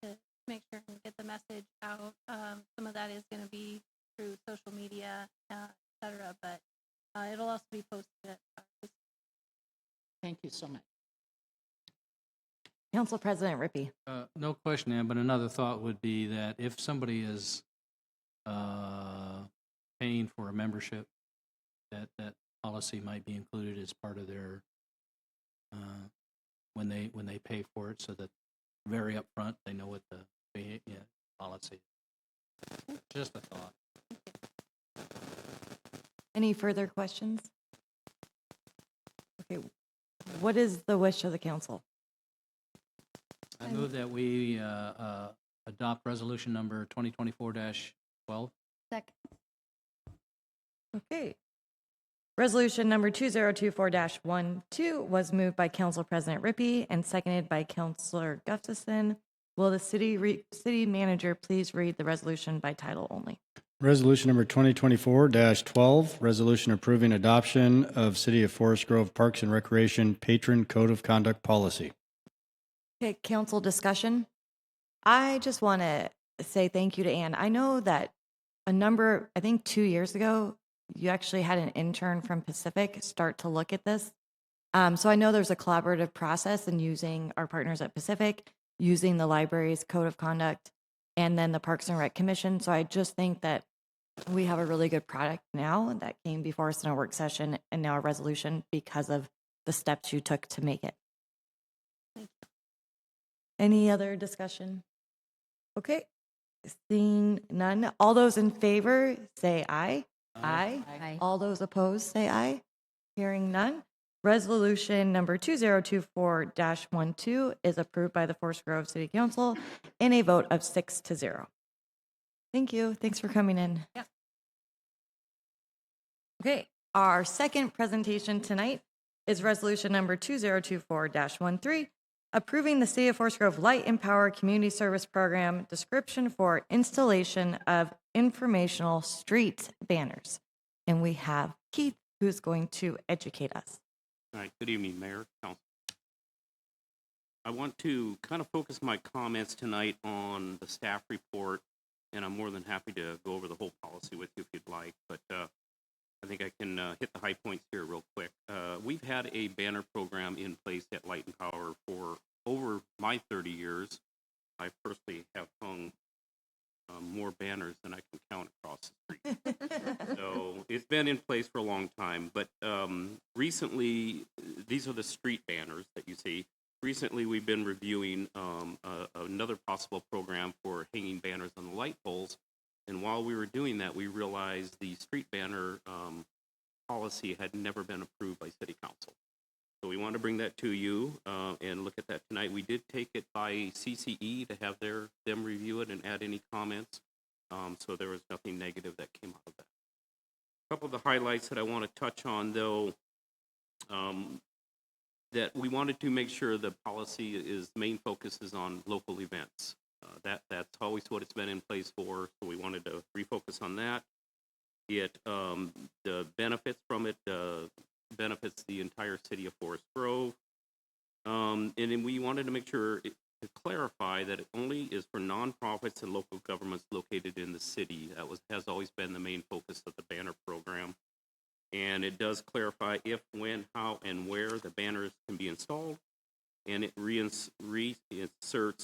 to make sure and get the message out. Some of that is going to be through social media, et cetera, but it'll also be posted at Thank you so much. Council President Rippey. No question, Ann, but another thought would be that if somebody is paying for a membership, that policy might be included as part of their when they pay for it, so that very upfront they know what the policy is. Just a thought. Any further questions? Okay, what is the wish of the council? I move that we adopt resolution number 2024-12. Second. Okay. Resolution number 2024-12 was moved by Council President Rippey and seconded by Councilor Gustafson. Will the city manager please read the resolution by title only? Resolution number 2024-12, resolution approving adoption of City of Forest Grove Parks and Recreation Patron Code of Conduct Policy. Okay, council discussion. I just want to say thank you to Ann. I know that I think 2 years ago, you actually had an intern from Pacific start to look at this. So I know there's a collaborative process in using our partners at Pacific, using the library's code of conduct. and then the Parks and Rec Commission. So I just think that we have a really good product now that came before us in a work session and now a resolution because of the steps you took to make it. Any other discussion? Okay, seeing none. All those in favor, say aye. Aye. Aye. All those opposed, say aye. Hearing none. Resolution number 2024-12 is approved by the Forest Grove City Council in a vote of 6-0. Thank you. Thanks for coming in. Yeah. Okay, our second presentation tonight is resolution number 2024-13, approving the City of Forest Grove Light and Power Community Service Program description for installation of informational street banners. And we have Keith, who's going to educate us. All right, good evening, Mayor, Council. I want to kind of focus my comments tonight on the staff report, and I'm more than happy to go over the whole policy with you if you'd like, but I think I can hit the high points here real quick. We've had a banner program in place at Light and Power for over my 30 years. I personally have hung more banners than I can count across the street. So it's been in place for a long time, but recently, these are the street banners that you see. Recently, we've been reviewing another possible program for hanging banners on the light poles, and while we were doing that, we realized the street banner policy had never been approved by City Council. So we want to bring that to you and look at that tonight. We did take it by CCE to have them review it and add any comments. So there was nothing negative that came out of that. A couple of the highlights that I want to touch on, though, that we wanted to make sure the policy main focus is on local events. That's always what it's been in place for. So we wanted to refocus on that. The benefits from it benefits the entire city of Forest Grove. And then we wanted to make sure to clarify that it only is for nonprofits and local governments located in the city. That has always been the main focus of the banner program. And it does clarify if, when, how, and where the banners can be installed. And it reinserts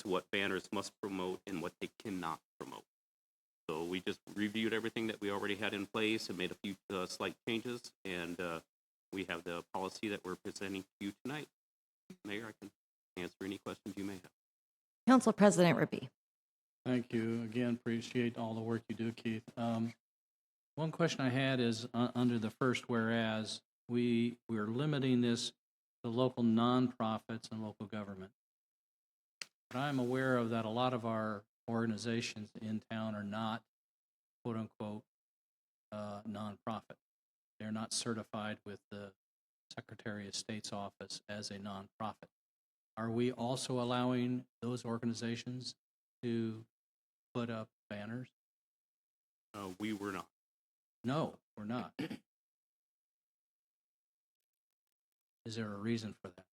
what banners must promote and what they cannot promote. So we just reviewed everything that we already had in place and made a few slight changes. And we have the policy that we're presenting to you tonight. Mayor, I can answer any questions you may have. Council President Rippey. Thank you. Again, appreciate all the work you do, Keith. One question I had is under the first whereas, we're limiting this to local nonprofits and local government. But I'm aware of that a lot of our organizations in town are not, quote unquote, nonprofit. They're not certified with the Secretary of State's office as a nonprofit. Are we also allowing those organizations to put up banners? We were not. No, we're not. Is there a reason for that?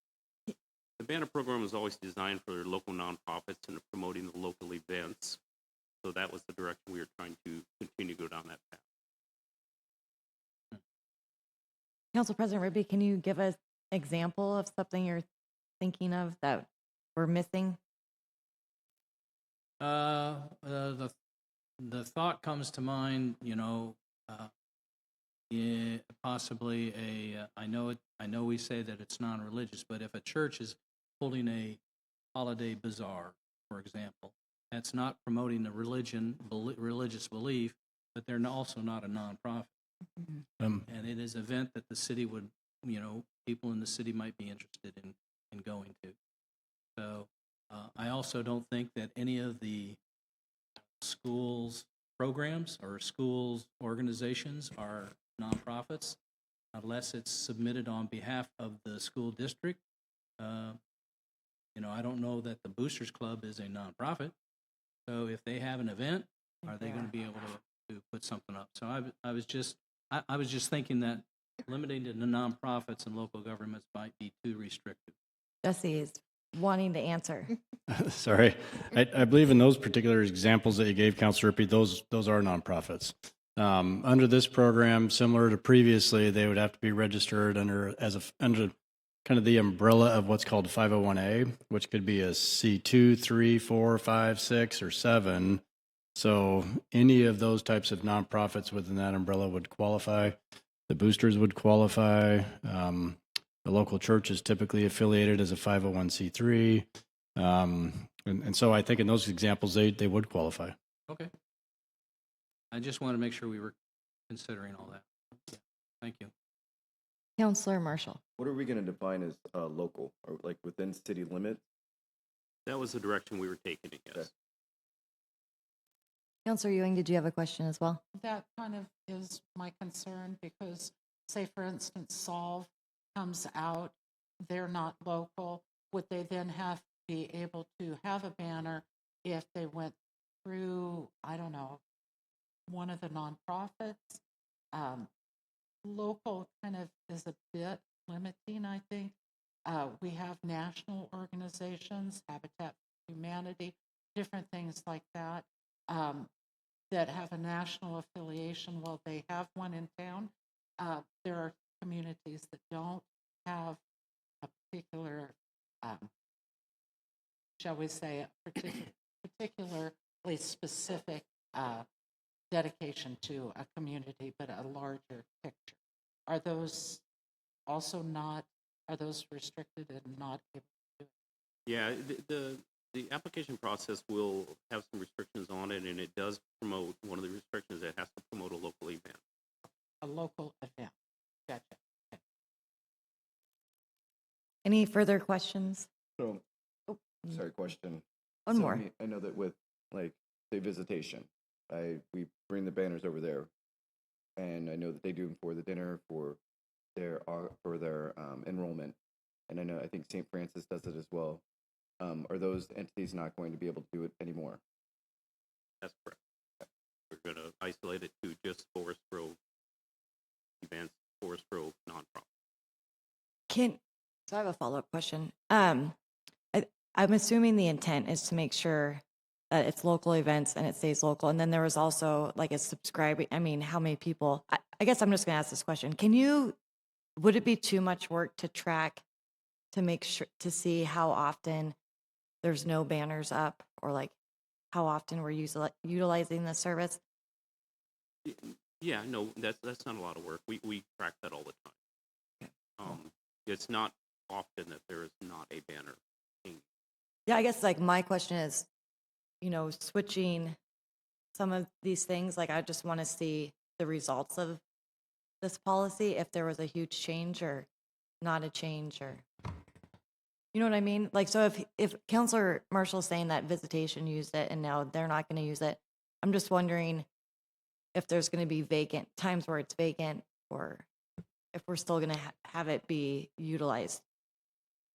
The banner program was always designed for local nonprofits and promoting the local events. So that was the direction we were trying to continue to go down that path. Council President Rippey, can you give us an example of something you're thinking of that we're missing? The thought comes to mind, possibly I know we say that it's non-religious, but if a church is holding a holiday bazaar, for example, that's not promoting the religious belief, but they're also not a nonprofit. And it is an event that the city would, people in the city might be interested in going to. So I also don't think that any of the schools programs or schools organizations are nonprofits unless it's submitted on behalf of the school district. I don't know that the Boosters Club is a nonprofit. So if they have an event, are they going to be able to put something up? So I was just thinking that limiting to the nonprofits and local governments might be too restrictive. Jesse is wanting to answer. Sorry. I believe in those particular examples that you gave, Councilor Rippey, those are nonprofits. Under this program, similar to previously, they would have to be registered under kind of the umbrella of what's called 501A, which could be a C2, 3, 4, 5, 6, or 7. So any of those types of nonprofits within that umbrella would qualify. The boosters would qualify. The local church is typically affiliated as a 501c3. And so I think in those examples, they would qualify. Okay. I just want to make sure we were considering all that. Yeah. Thank you. Counselor Marshall. What are we going to define as local, or like within city limits? That was the direction we were taking it, yes. Counselor Ewing, did you have a question as well? That kind of is my concern because, say, for instance, Solve comes out, they're not local. Would they then have to be able to have a banner if they went through, I don't know, one of the nonprofits? Local kind of is a bit limiting, I think. We have national organizations, Habitat for Humanity, different things like that, that have a national affiliation. Well, they have one in town. There are communities that don't have a particular, shall we say, a particularly specific dedication to a community, but a larger picture. Are those also not, are those restricted and not able to do it? Yeah, the application process will have some restrictions on it, and it does promote, one of the restrictions, it has to promote a local event. A local event. Gotcha. Okay. Any further questions? So, sorry, question. One So, more. I know that with, like, say, visitation, we bring the banners over there, and I know that they do them for the dinner, for their enrollment, and I think St. Francis does it as well. Are those entities not going to be able to do it anymore? That's correct. We're going to isolate it to just Forest Grove events, Forest Grove nonprofit. So I have a follow-up question. I'm assuming the intent is to make sure that it's local events and it stays local. And then there was also like a subscribing, I mean, how many people, I guess I'm just gonna ask this question. Would it be too much work to track, to make sure, to see how often there's no banners up, or like how often we're utilizing the service? Yeah, no, that's not a lot of work. We track that all the time. It's not often that there is not a banner. Yeah, I guess like my question is, switching some of these things, like I just want to see the results of this policy, if there was a huge change or not a change, or, you know what I mean? Like, so if Counselor Marshall's saying that visitation used it and now they're not going to use it, I'm just wondering if there's going to be vacant times where it's vacant, or if we're still going to have it be utilized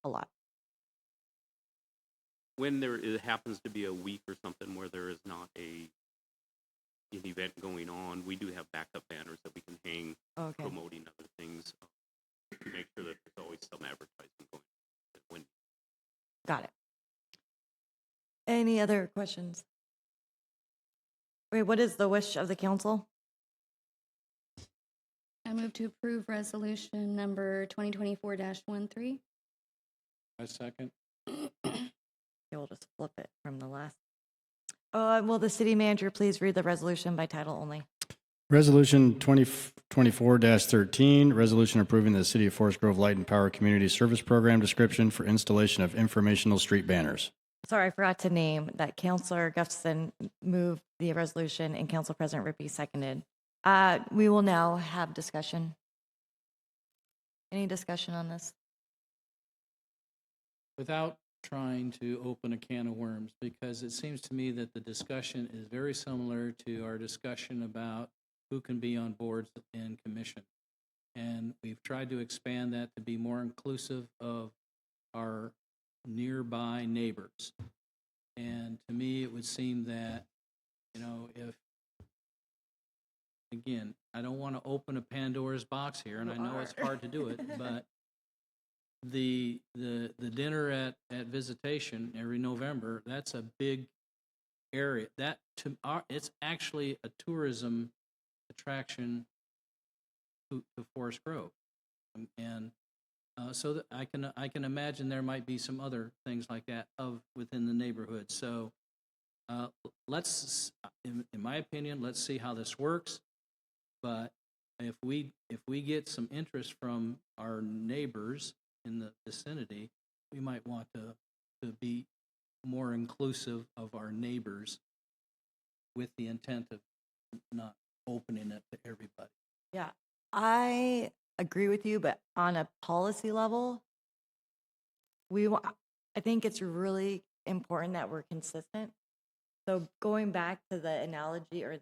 a lot. When it happens to be a week or something where there is not an event going on, we do have backup banners that we can hang promoting other things to make sure that there's always some advertising going on. Got it. Any other questions? Wait, what is the wish of the council? I move to approve resolution number 2024-13. I second. We'll just flip it from the last. Will the city manager please read the resolution by title only? Resolution 2024-13, resolution approving the City of Forest Grove Light and Power Community Service Program description for installation of informational street banners. Sorry, I forgot to name that Councilor Gustafson moved the resolution and Council President Rippey seconded. We will now have discussion. Any discussion on this? Without trying to open a can of worms, because it seems to me that the discussion is very similar to our discussion about who can be on boards and commission. And we've tried to expand that to be more inclusive of our nearby neighbors. And to me, it would seem that, if, again, I don't want to open a Pandora's box here, and I know it's hard to do it, but the dinner at Visitation every November, that's a big area. That it's actually a tourism attraction to Forest Grove, and so that I can imagine there might be some other things like that within the neighborhood. So in my opinion, let's see how this works. But if we get some interest from our neighbors in the vicinity, we might want to be more inclusive of our neighbors with the intent of not opening it to everybody. Yeah, I agree with you, but on a policy level, I think it's really important that we're consistent. So going back to the analogy or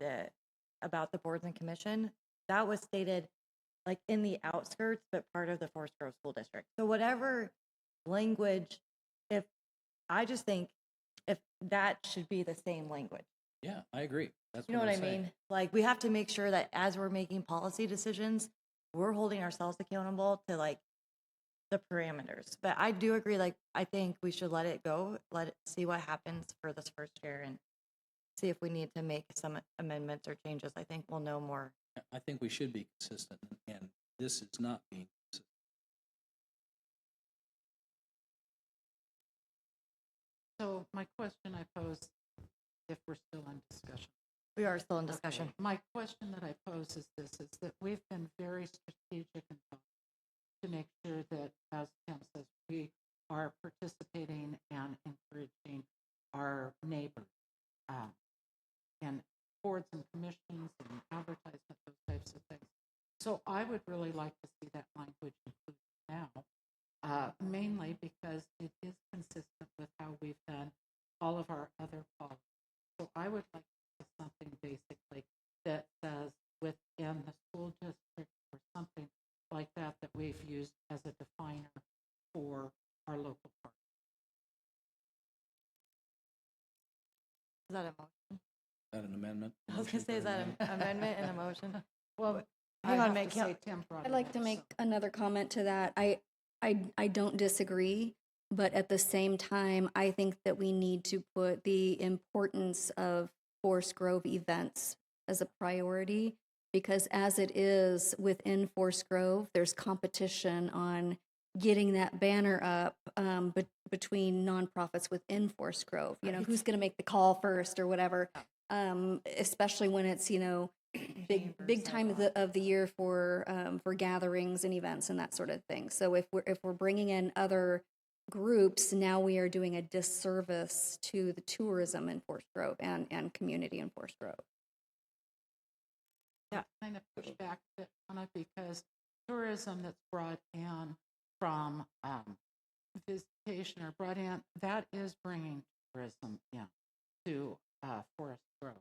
about the boards and commission, that was stated like in the outskirts, but part of the Forest Grove School District. So whatever language, I just think if that should be the same language. Yeah, I agree. That's You know what what I I'm saying. mean? Like, we have to make sure that as we're making policy decisions, we're holding ourselves accountable to like the parameters. But I do agree, like, I think we should let it go, let it see what happens for this first year and see if we need to make some amendments or changes. I think we'll know more. I think we should be consistent, and this is not being consistent. So my question I pose, if we're still in discussion. We are still in discussion. Okay. My question that I pose is this, is that we've been very strategic and thoughtful to make sure that, as Tim says, we are participating and encouraging our neighbors in boards and commissions and advertisement, those types of things. So I would really like to see that language included now, mainly because it is consistent with how we've done all of our other policies. So I would like to see something basically that says within the school district or something like that that we've used as a definer for our local park. Is that a motion? Is that an amendment? I was gonna say, is that an amendment and a motion? Well, Hang I on, have to Meg, say Tim brought I'd it like up, to make so. another comment to that. I don't disagree, but at the same time, I think that we need to put the importance of Forest Grove events as a priority, because as it is within Forest Grove, there's competition on getting that banner up between nonprofits within Forest Grove. You know, who's going to make the call first or whatever, especially when it's, you know, big time of the year for gatherings and events and that sort of thing. So if we're bringing in other groups, now we are doing a disservice to the tourism in Forest Grove and community in Forest Grove. Yeah, kind of push back a bit on it because tourism that's brought in from visitation or brought in, that is bringing tourism in to Forest Grove.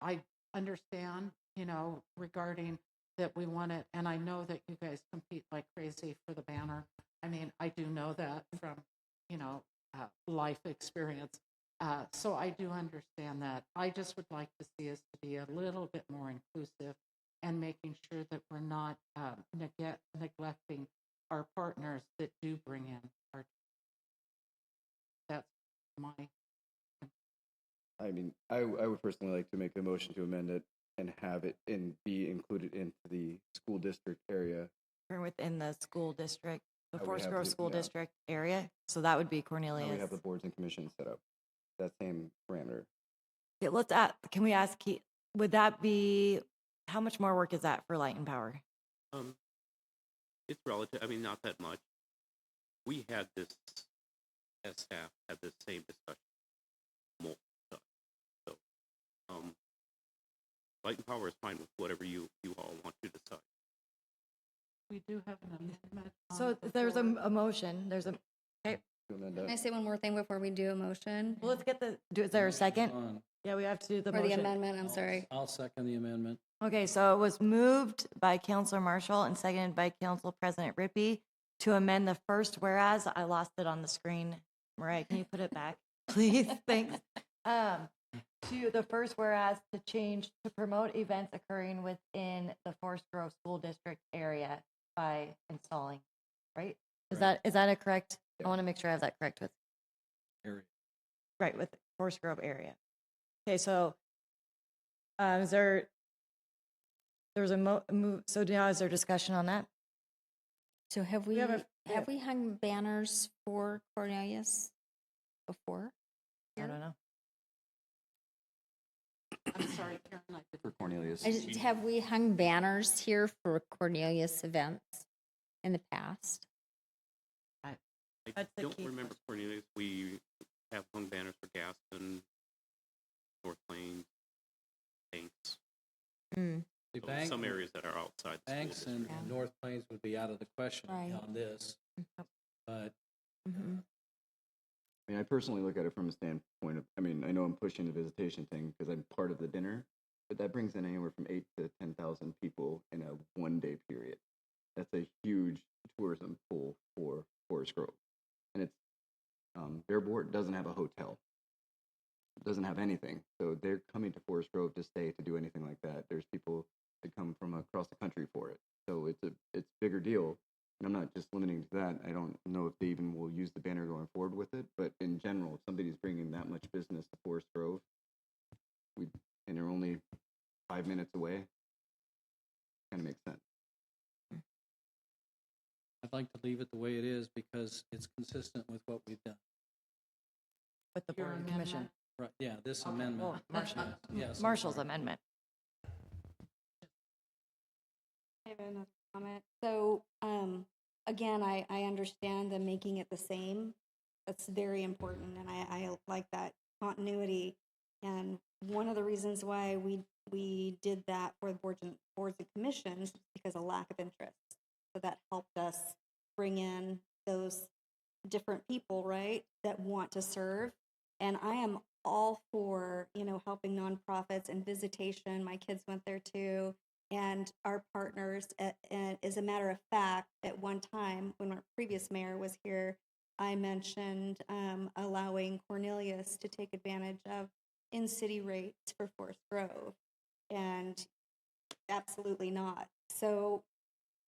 I understand, you know, regarding that we want it, and I know that you guys compete like crazy for the banner. I mean, I do know that from, you know, life experience. So I do understand that. I just would like to see us to be a little bit more inclusive and making sure that we're not neglecting our partners that do bring in our. That's my. I mean, I would personally like to make a motion to amend it and have it be included into the school district area. Or within the school district, the How we Forest have Grove the- School yeah. District area. So that would be Now Cornelius. we have the boards and commissions set up. That same parameter. Yeah, can we ask, would that be, how much more work is that for Light and Power? It's relative, I mean, not that much. We had this, as staff, had this same discussion multiple times. So, Light and Power is fine with whatever you all want to decide. We do have an amendment. on So the there's floor. a motion, there's a, okay, To amend Can I that. say one more thing before we do a motion? well, let's get is there a second? On. Yeah, we have to do the Or the motion. amendment, I'm sorry. I'll second the amendment. Okay, so it was moved by Counselor Marshall and seconded by Council President Rippey to amend the first whereas. I lost it on the screen. Mariah, can you put it back, please? Thanks. To the first whereas to change to promote events occurring within the Forest Grove School District area by installing, right? Is that a correct? I want to make sure I have that correct with. Area. Right, with Forest Grove area. Okay, so there's a move, so now is there discussion on that? So have we, We have a- have we hung banners for Cornelius before? I don't know. I'm For Cornelius. Have we hung banners here for Cornelius events in the past? I That's the don't key remember Cornelius. We have hung banners for Gaston, North Plains, Banks. Mm. The So bank- some areas that are outside the school Banks district. and North Plains would be out of the question Right. on this, but Mm-hmm. I mean, I personally look at it from a standpoint of, I mean, I know I'm pushing the visitation thing because I'm part of the dinner, but that brings in anywhere from 8 to 10,000 people in a 1-day period. That's a huge tourism pool for Forest Grove. And it's, their board doesn't have a hotel, doesn't have anything. So they're coming to Forest Grove to stay, to do anything like that. There's people that come from across the country for it. So it's a bigger deal. And I'm not just limiting to that. I don't know if they even will use the banner going forward with it. But in general, if somebody's bringing that much business to Forest Grove, and they're only 5 minutes away, kind of makes sense. I'd like to leave it the way it is because it's consistent with what we've done. With the board and commission. Right, yeah, this amendment. Well, Marshall, Yes, I'm Marshall's sorry. amendment. I have another comment. So, again, I understand them making it the same. That's very important, and I like that continuity. And one of the reasons why we did that for the boards and commissions is because of lack of interest. So that helped us bring in those different people, right, that want to serve. And I am all for, helping nonprofits and visitation. My kids went there too. And our partners, and as a matter of fact, at one time when our previous mayor was here, I mentioned allowing Cornelius to take advantage of in-city rates for Forest Grove, and absolutely not. So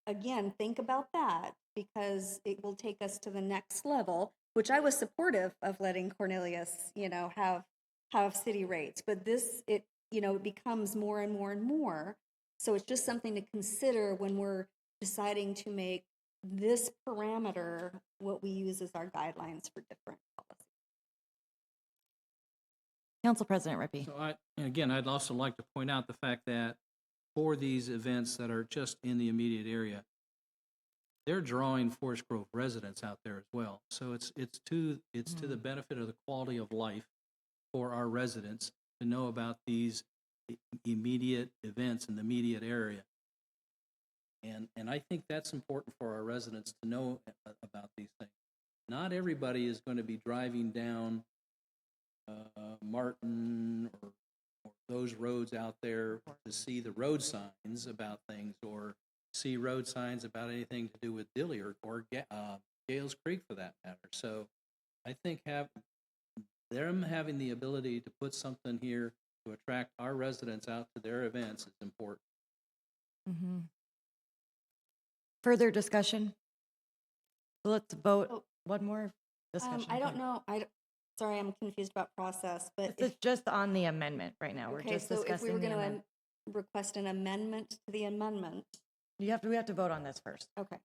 again, think about that, because it will take us to the next level, which I was supportive of letting Cornelius, have city rates. But this, it becomes more and more and more. So it's just something to consider when we're deciding to make this parameter what we use as our guidelines for different policies. Council President Rippey. So again, I'd also like to point out the fact that for these events that are just in the immediate area, they're drawing Forest Grove residents out there as well. So it's to the benefit of the quality of life for our residents to know about these immediate events in the immediate area. And I think that's important for our residents to know about these things. Not everybody is going to be driving down Martin or those roads out there to see the road signs about things, or see road signs about anything to do with Dilly or Gales Creek for that matter. So I think them having the ability to put something here to attract our residents out to their events is important. Mm-hmm. Further discussion? Let's vote. One more discussion. I don't know. Sorry, I'm confused about process, but This is just on the amendment right now. We're just so if we discussing were the going amendment. to request an amendment to the amendment, We have to vote on this first, okay,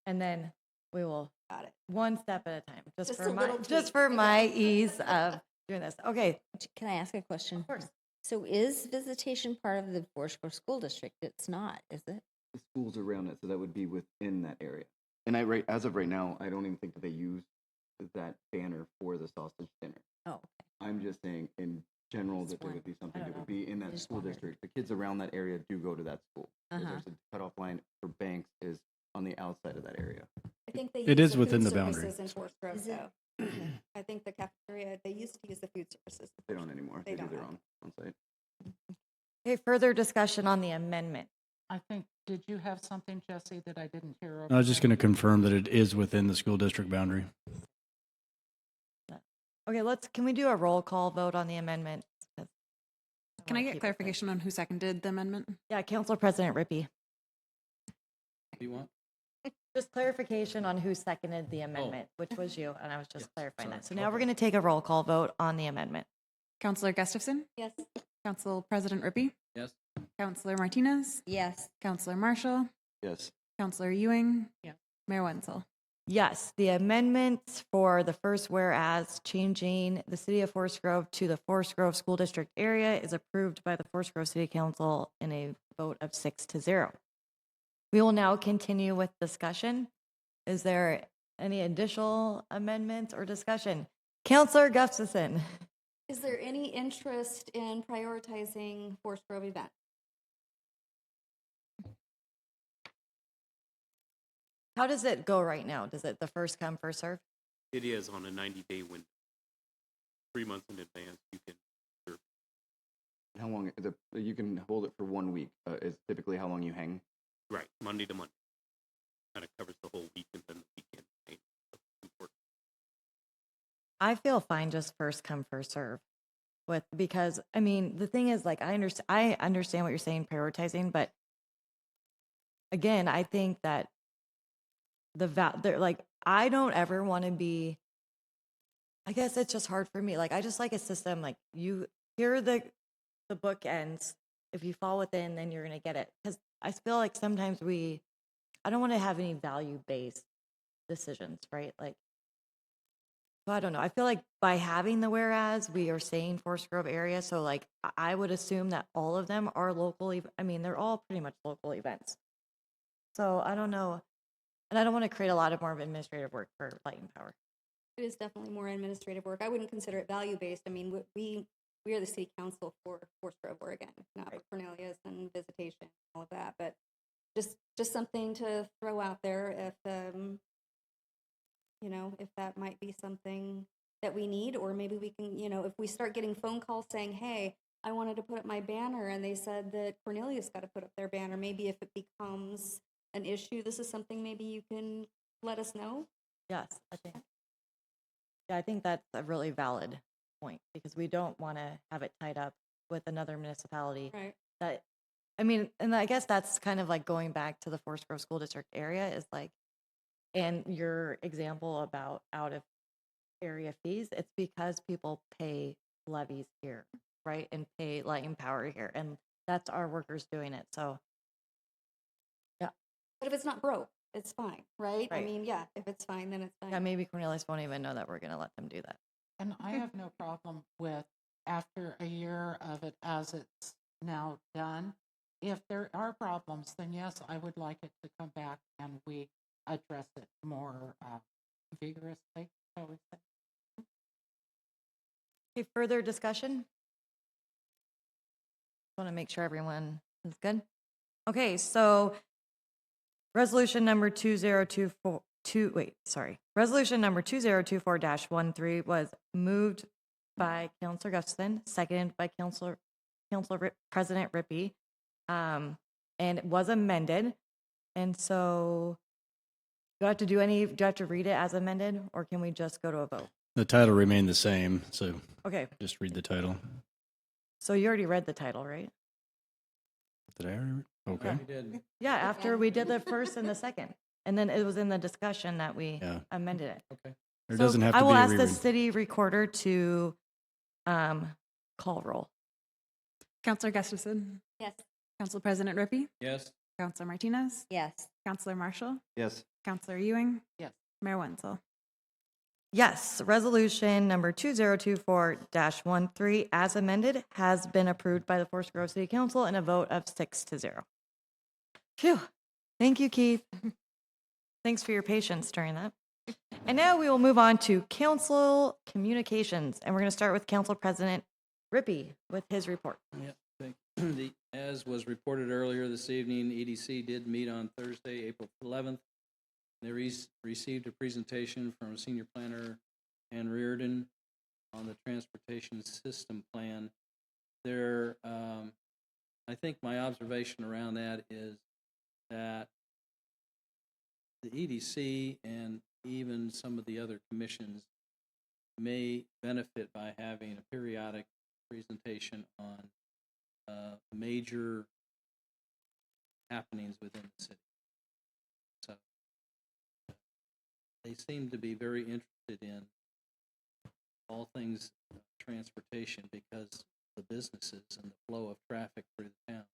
and then we will got it. one step at a time, just Just for a my little just tweak. for Okay. my ease of doing this. Okay, Can I ask a question? of course. So is visitation part of the Forest Grove School District? It's not, is it? The schools around it, so that would be within that area. And as of right now, I don't even think that they use that banner for the sausage dinner. Oh, I'm just saying in general Just that there one. would be something I that don't would know. be in I that just school wondered. district. The kids around that area do go to that school. Uh-huh. There's a cutoff line for Banks is on the outside of that area. I think they It use is the within food the boundary. services in Forest Grove, Is it? though. I think the cafeteria, they used to use the food services. They don't anymore. They They do don't their now. on site. Okay, further discussion on the amendment. I think, did you have something, Jesse, that I didn't hear? I was just going to confirm that it is within the school district boundary. Okay, can we do a roll call vote on the amendment? 'Cause Can wanna I keep get it clarification on who seconded the amendment? Yeah, Council President Rippey. Do you want? Just clarification on who seconded the amendment, which was you, and I was just clarifying sorry. that. So now we're Okay. going to take a roll call vote on the amendment. Counselor Gustafson? Yes. Council President Rippey? Yes. Counselor Martinez? Yes. Counselor Marshall? Yes. Counselor Ewing? Yeah. Mayor Wenzel? Yes, the amendments for the first whereas changing the city of Forest Grove to the Forest Grove School District area is approved by the Forest Grove City Council in a vote of 6-0. We will now continue with discussion. Is there any additional amendments or discussion? Counselor Gustafson. Is there any interest in prioritizing Forest Grove event? How does it go right now? Does it the first come, first serve? It is on a 90-day window. 3 months in advance, you can serve. How long, you can hold it for 1 week, is typically how long you hang? Right, Monday to Monday. Kind of covers the whole week and then the weekend. Important. I feel fine just first come, first serve with, because I mean, the thing is, like, I understand what you're saying, prioritizing, but again, I think that like, I don't ever want to be, I guess it's just hard for me. Like, I just like a system, like, here are the book ends. If you fall within, then you're going to get it. Because I feel like sometimes I don't want to have any value-based decisions, right? Like, so I don't know. I feel like by having the whereas, we are saying Forest Grove area. So, like, I would assume that all of them are local. I mean, they're all pretty much local events. So I don't know. And I don't want to create a lot of more of administrative work for Light and Power. It is definitely more administrative work. I wouldn't consider it value-based. I mean, we are the city council for Forest Grove, Oregon, not for Cornelius and visitation and all of that, but just something to throw out there if, you know, if that might be something that we need, or maybe we can, you know, if we start getting phone calls saying, hey, I wanted to put up my banner and they said that Cornelius got to put up their banner, maybe if it becomes an issue, this is something maybe you can let us know. Yes, I think that's a really valid point, because we don't want to have it tied up with another municipality. Right. That, I mean, and I guess that's kind of like going back to the Forest Grove School District area is like, and your example about out of area fees, it's because people pay levies here, right? And pay Light and Power here. And that's our workers doing it. So, yeah. But if it's not broke, it's fine, right? I Right. mean, yeah, if it's fine, then it's fine. Yeah, maybe Cornelius won't even know that we're going to let them do that. And I have no problem with, after a year of it as it's now done, if there are problems, then yes, I would like it to come back and we address it more vigorously, shall we say. Okay, further discussion? Want to make sure everyone is good. Okay, so resolution number 2024-13 was moved by Councilor Gustafson, seconded by Councilor President Rippey, and it was amended. And so do I have to read it as amended, or can we just go to a vote? The title remained the same, so Okay, just read the title. so you already read the title, right? Did I already? Okay. We did. Yeah, after we did the first and the second. And then it was in the discussion that we Yeah. amended it. Okay. There So doesn't have to I be will a ask the reread. city recorder to call roll. Counselor Gustafson, Yes. Council President Rippey, Yes. Counselor Martinez, Yes. Counselor Marshall, Yes. Counselor Ewing, Yes. Mayor Wenzel. Yes, resolution number 2024-13 as amended has been approved by the Forest Grove City Council in a vote of 6-0. Phew. Thank you, Keith. Thanks for your patience during that. And now we will move on to council communications, and we're going to start with Council President Rippey with his report. Yep. As was reported earlier this evening, EDC did meet on Thursday, April 11th. They received a presentation from Senior Planner Ann Reardon on the Transportation System Plan. I think my observation around that is that the EDC and even some of the other commissions may benefit by having a periodic presentation on major happenings within the city. So they seem to be very interested in all things transportation because of the businesses and the flow of traffic through the town.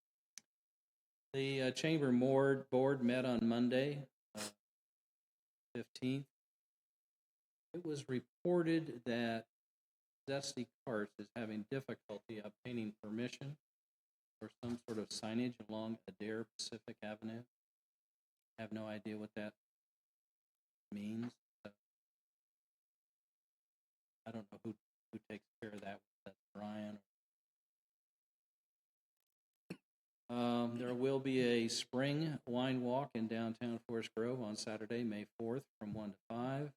The Chamber Board met on Monday, 15th. It was reported that Zesty Carts is having difficulty obtaining permission for some sort of signage along Adair Pacific Avenue. I have no idea what that means. I don't know who takes care of that. That's Brian. There will be a spring wine walk in downtown Forest Grove on Saturday, May 4th from 1 to 5.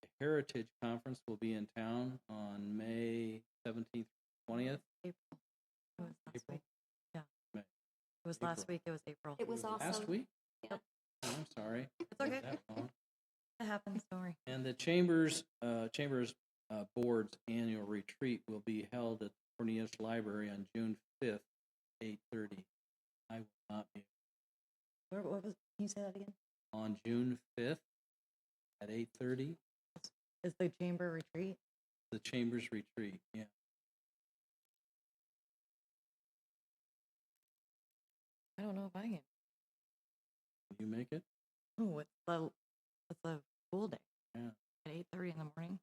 The Heritage Conference will be in town on May 17th, 20th. April. It was last April? week. Yeah. May. It was last week. It was April. It was Last also, week? yeah. Oh, I'm sorry. It's okay. That long. It happens. Don't worry. And the Chambers Board's annual retreat will be held at Cornelius Library on June 5th, 8:30. I will not be What was? Can you say that again? on June 5th at 8:30. Is the chamber retreat? The Chambers retreat. Yeah. I don't know if I can. Will you make it? Oh, it's a school day Yeah. at 8:30 in the morning.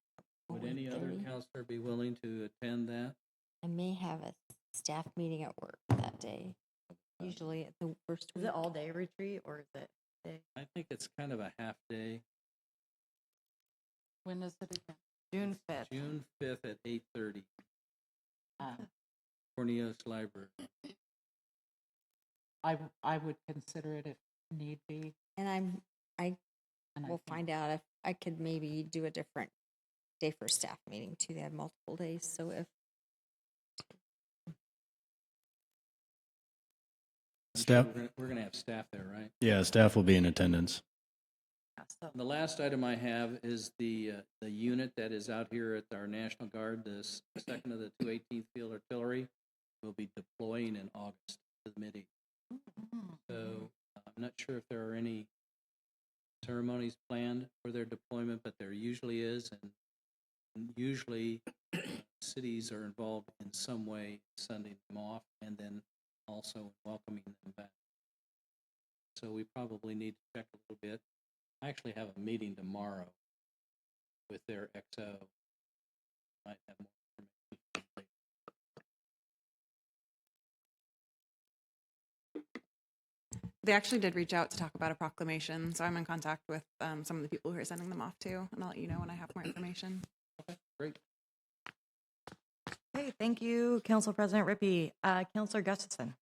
Would any other 8:30? counselor be willing to attend that? I may have a staff meeting at work that day. Usually at the first Is week. it all day retreat or is it day? I think it's kind of a half day. When is it again? June 5th. June 5th at 8:30. Um, Cornelius Library. I would consider it if need be. And I And I will think- find out if I could maybe do a different day for a staff meeting too. They have multiple days, so if I'm Staff- sure we're gonna have staff there, right? Yeah, staff will be in attendance. So The last item I have is the unit that is out here at our National Guard, the second of the 218th Field Artillery, will be deploying in August to the Mideast. So I'm not sure if there are any ceremonies planned for their deployment, but there usually is, and usually cities are involved in some way, sending them off and then also welcoming them back. So we probably need to check a little bit. I actually have a meeting tomorrow with their XO. Might have more information later. They actually did reach out to talk about a proclamation, so I'm in contact with some of the people who are sending them off too, and I'll let you know when I have more information. Okay, great. Okay, thank you, Council President Rippey. Councilor Gustafson.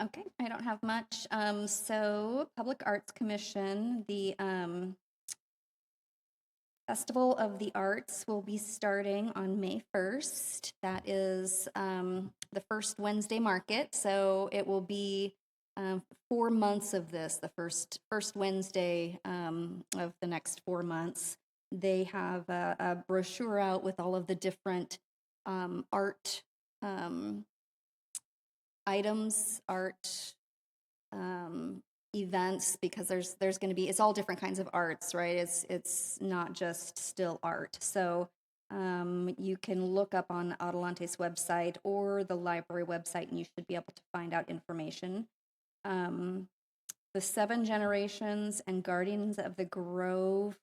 Okay, I don't have much. So Public Arts Commission, the Festival of the Arts will be starting on May 1st. That is the first Wednesday market. So it will be 4 months of this, the first Wednesday of the next 4 months. They have a brochure out with all of the different art items, art events, because there's going to be, it's all different kinds of arts, right? It's not just still art. So you can look up on Adelante's website or the library website, and you should be able to find out information. The Seven Generations and Guardians of the Grove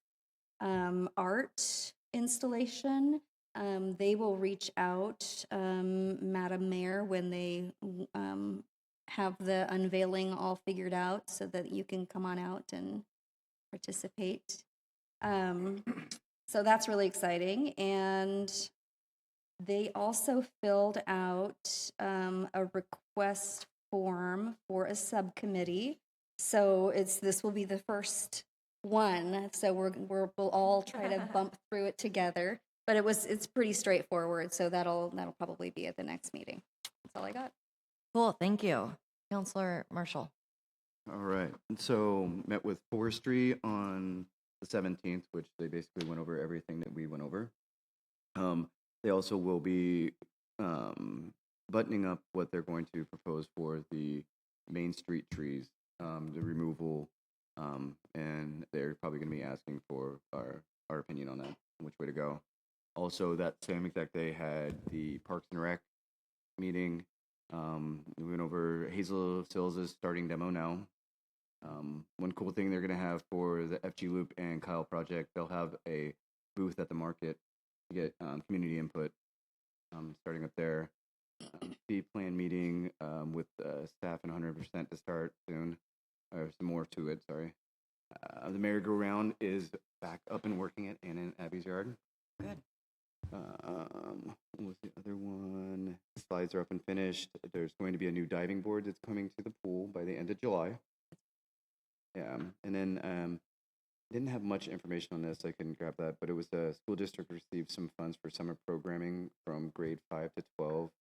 art installation. They will reach out, Madam Mayor, when they have the unveiling all figured out so that you can come on out and participate. So that's really exciting. And they also filled out a request form for a subcommittee. So this will be the first one. So we'll all try to bump through it together. But it's pretty straightforward, so that'll probably be at the next meeting. That's all I got. Cool, thank you. Councilor Marshall. All right. And so met with forestry on the 17th, which they basically went over everything that we went over. They also will be buttoning up what they're going to propose for the Main Street trees, the removal, and they're probably going to be asking for our opinion on that, which way to go. Also, that same exact day had the Parks and Rec meeting. We went over Hazel Sills' starting demo now. One cool thing they're going to have for the FG Loop and Kyle project, they'll have a booth at the market to get community input, starting up there. Fee plan meeting with staff and 100% to start soon, or some more to it, sorry. The merry-go-round is back up and working at Anna and Abby's yard. Good. What was the other one? Slides are up and finished. There's going to be a new diving board that's coming to the pool by the end of July. Yeah, and then didn't have much information on this. I couldn't grab that, but it was the school district received some funds for summer programming from grade 5 to 12.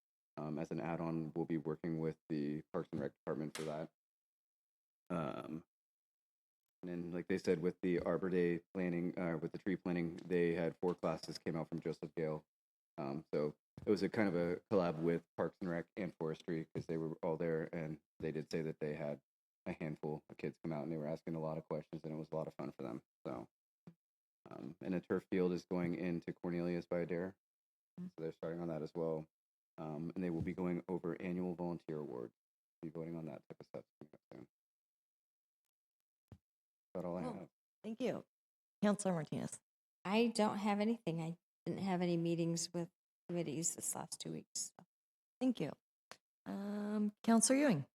As an add-on, we'll be working with the Parks and Rec department for that. And then, like they said, with the Arbor Day planning, with the tree planting, they had 4 classes came out from Joseph Gale. So it was a kind of a collab with Parks and Rec and Forestry because they were all there, and they did say that they had a handful of kids come out and they were asking a lot of questions, and it was a lot of fun for them. So, and a turf field is going into Cornelius by Adair, so they're starting on that as well. And they will be going over annual volunteer awards. Be voting on that type of stuff soon. That's all I Cool. have. Thank you. Councilor Martinez. I don't have anything. I didn't have any meetings with committees this last 2 weeks. So. Thank you. Councilor Ewing.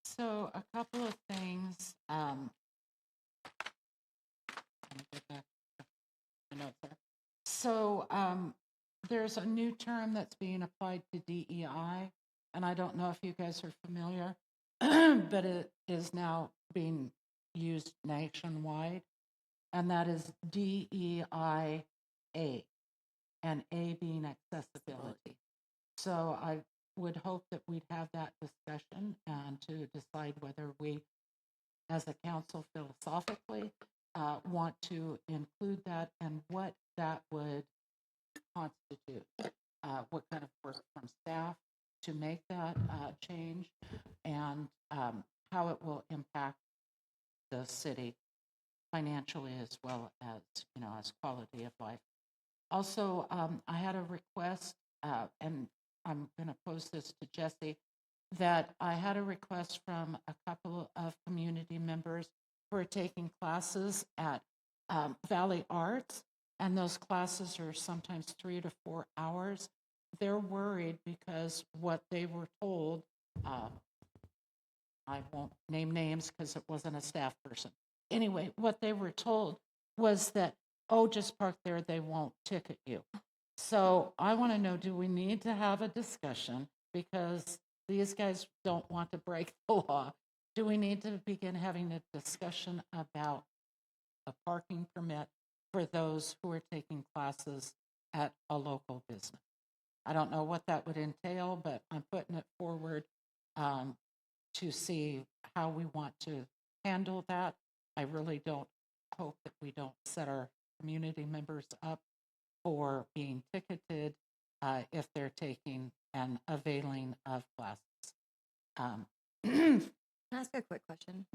So a couple of things. Let me get back to my notes there. So there's a new term that's being applied to DEI, and I don't know if you guys are familiar, but it is now being used nationwide, and that is DEIA, and A being accessibility. So I would hope that we'd have that discussion and to decide whether we, as a council philosophically, want to include that and what that would constitute, what kind of work from staff to make that change, and how it will impact the city financially as well as, as quality of life. Also, I had a request, and I'm going to pose this to Jesse, that I had a request from a couple of community members who are taking classes at Valley Arts, and those classes are sometimes 3 to 4 hours. They're worried because what they were told, I won't name names because it wasn't a staff person. Anyway, what they were told was that, oh, just park there, they won't ticket you. So I want to know, do we need to have a discussion because these guys don't want to break the law? Do we need to begin having a discussion about a parking permit for those who are taking classes at a local business? I don't know what that would entail, but I'm putting it forward to see how we want to handle that. I really don't hope that we don't set our community members up for being ticketed if they're taking and availing of classes. Can I ask a quick question?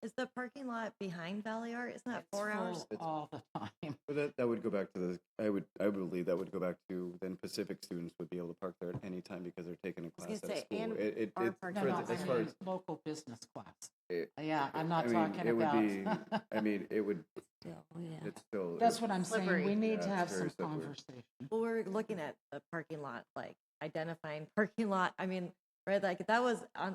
Is the parking lot behind Valley Art, isn't that It's 4 hours? full all the time. But that would go back to the. I would believe that would go back to then Pacific students would be able to park there at any time because they're taking a was class gonna at say, school. and It our it's parking for lot as behind far as Local business class. it, Yeah, I'm not I mean, talking it would about. be. I mean, it would. Still, yeah. It's still. That's what I'm saying. Slippery. We need to Yeah, have it's very some slippery. conversation. Well, we're looking at the parking lot, like identifying parking lot. I mean, right, like that was, I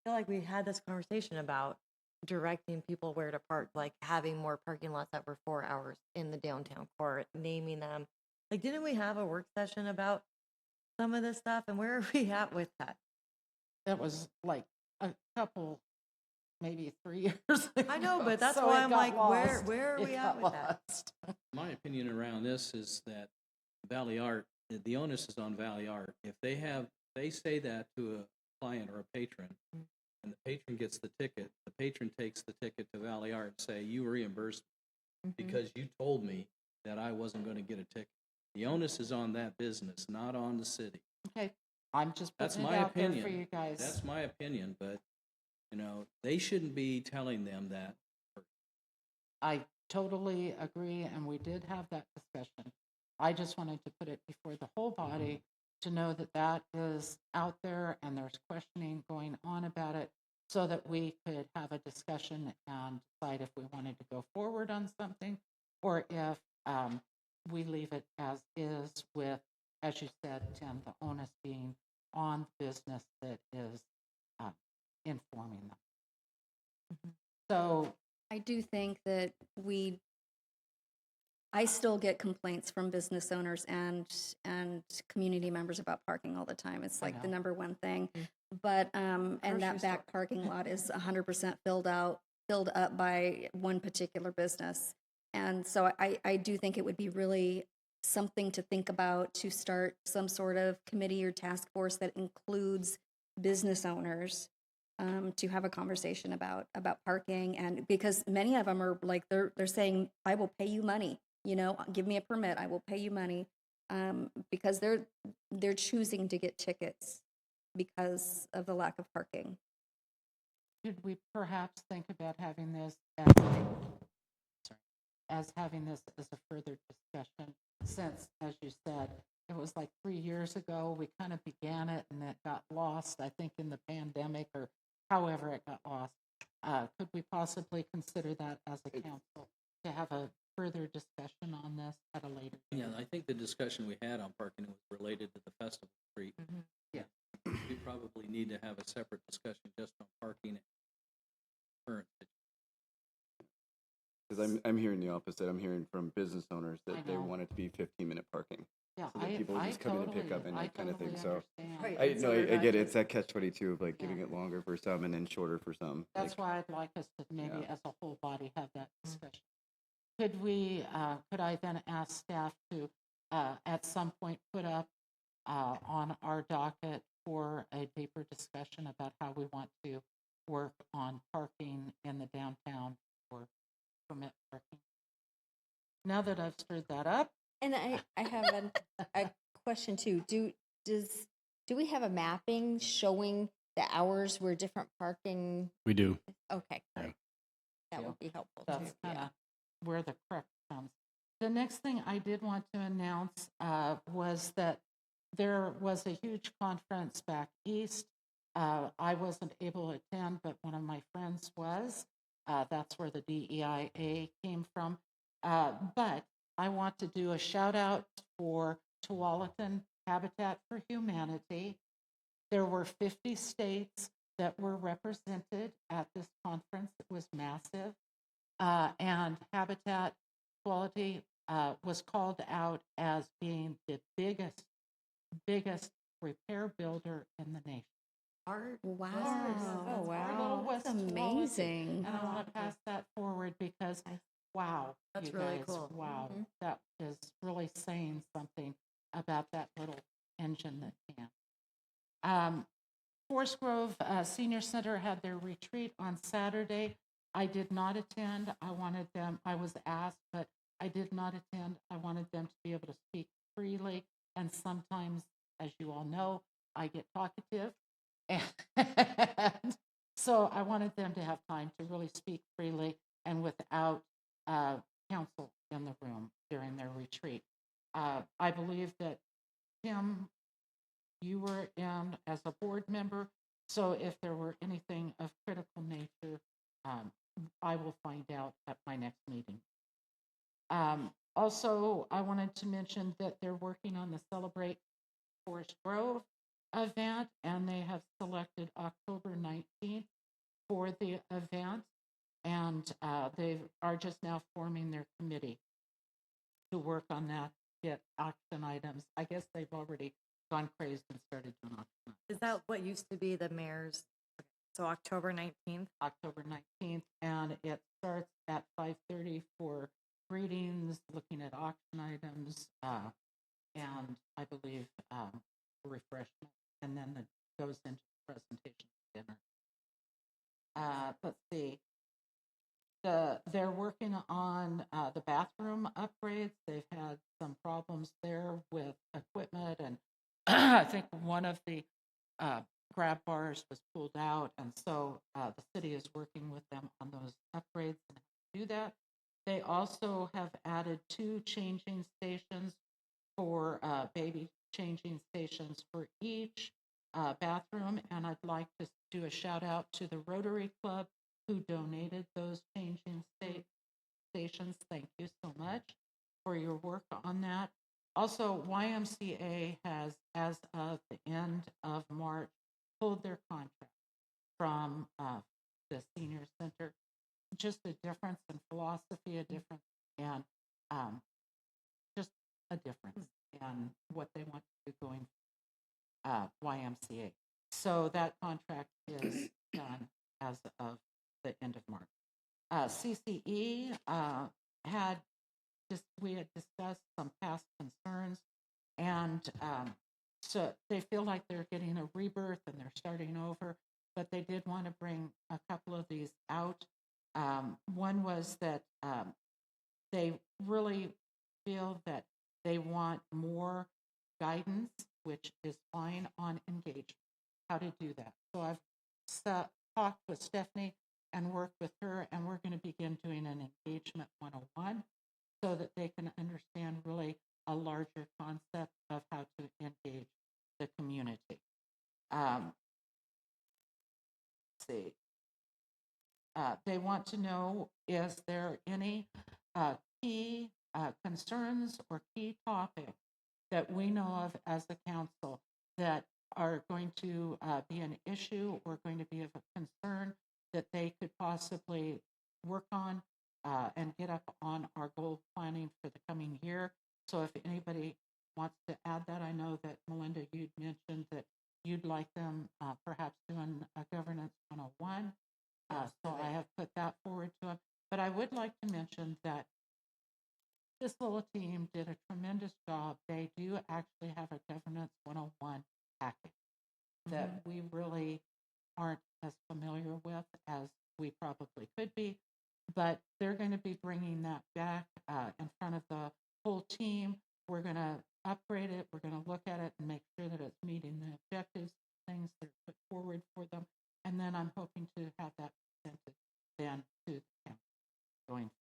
feel like we had this conversation about directing people where to park, like having more parking lots that were 4 hours in the downtown core, naming them. Like, didn't we have a work session about some of this stuff? And where are we at with that? That was like a couple, maybe 3 years ago. I know, but that's so why it I'm got like, lost. where are It we at got with that? lost. My opinion around this is that Valley Art, the onus is on Valley Art. If they say that to a client or a patron, and the patron gets the ticket, the patron takes the ticket to Valley Art and say, you reimbursed me because you told me that I wasn't going to get a ticket. The onus is on that business, not on the city. Okay, I'm just That's putting it my out there opinion. for you guys. That's my opinion, but they shouldn't be telling them that. I totally agree, and we did have that discussion. I just wanted to put it before the whole body to know that that is out there and there's questioning going on about it. so that we could have a discussion and decide if we wanted to go forward on something, or if we leave it as is with, as you said, Tim, the onus being on the business that is informing them. So I do think that I still get complaints from business owners and community members about parking all the time. It's like the know. number one thing. But and that back parking lot is 100% filled up by one particular business. And so I do think it would be really something to think about, to start some sort of committee or task force that includes business owners, to have a conversation about parking. And because many of them are like, they're saying, I will pay you money, give me a permit, I will pay you money, because they're choosing to get tickets because of the lack of parking. should we perhaps think about having this as having this as a further discussion, since, as you said, it was like 3 years ago we kind of began it and it got lost, I think, in the pandemic or however it got lost. Could we possibly consider that as a council to have a further discussion on this at a later date? Yeah, I think the discussion we had on parking was related to the Festival Street. Yeah. We probably need to have a separate discussion just on parking. Current Because I'm hearing the opposite. I'm hearing from business owners that they know. want it to be 15-minute parking. Yeah, So that people just come in and pick up and that kind of thing. So understand. I get it. It's that catch-22 of like giving it longer for some and then shorter for some. That's Like, why I'd like us to maybe Yeah. as a whole body have that discussion. Could we, could I then ask staff to, at some point, put up on our docket for a deeper discussion about how we want to work on parking in the downtown or permit parking? Now that I've stirred that up. And I have a question too. Do we have a mapping showing the hours where different parking? We do. Okay, great. That Yeah. would be helpful That's too. kind Yeah. of where the crux comes. The next thing I did want to announce was that there was a huge conference back east. I wasn't able to attend, but one of my friends was. That's where the DEIA came from. But I want to do a shout out for Tualatin Habitat for Humanity. There were 50 states that were represented at this conference. It was massive. And Habitat Quality was called out as being the biggest repair builder in the nation. Wow. That's our little West That's Tualatin. amazing. And I want to pass that forward because, wow. That's you really guys, cool. Wow. That is really saying something about that little engine that can. Forest Grove Senior Center had their retreat on Saturday. I did not attend. I was asked, but I did not attend. I wanted them to be able to speak freely. And sometimes, as you all know, I get talkative. And so I wanted them to have time to really speak freely and without counsel in the room during their retreat. I believe that, Tim, you were in as a board member, so if there were anything of critical nature, I will find out at my next meeting. Also, I wanted to mention that they're working on the Celebrate Forest Grove event, and they have selected October 19th for the event, and they are just now forming their committee to work on that, get action items. I guess they've already gone crazy and started doing auction. Is that what used to be the mayor's? So October 19th? October 19th, and it starts at 5:30 for greetings, looking at auction items, and I believe refreshment, and then it goes into presentation dinner. Let's see. They're working on the bathroom upgrades. They've had some problems there with equipment, and I think one of the grab bars was pulled out, and so the city is working with them on those upgrades and how to do that. They also have added 2 changing stations for baby changing stations for each bathroom, and I'd like to do a shout out to the Rotary Club who donated those changing stations. Thank you so much for your work on that. Also, YMCA has, as of the end of March, pulled their contract from the senior center. Just a difference in philosophy, a difference in just a difference in what they want to do going YMCA. So that contract is done as of the end of March. CCE we had discussed some past concerns, and so they feel like they're getting a rebirth and they're starting over, but they did want to bring a couple of these out. One was that they really feel that they want more guidance, which is fine, on engagement, how to do that. So I've talked with Stephanie and worked with her, and we're going to begin doing an engagement 101 so that they can understand really a larger concept of how to engage the community. Let's see. They want to know, is there any key concerns or key topics that we know of as a council that are going to be an issue or going to be of a concern that they could possibly work on and get up on our goal planning for the coming year. So if anybody wants to add that, I know that Melinda, you'd mentioned that you'd like them perhaps doing a governance 101. So I have put that forward to them. But I would like to mention that this little team did a tremendous job. They do actually have a governance 101 package that we really aren't as familiar with as we probably could be, but they're going to be bringing that back in front of the whole team. We're going to upgrade it. We're going to look at it and make sure that it's meeting the objectives, things that are put forward for them. And then I'm hoping to have that presented then to the council going.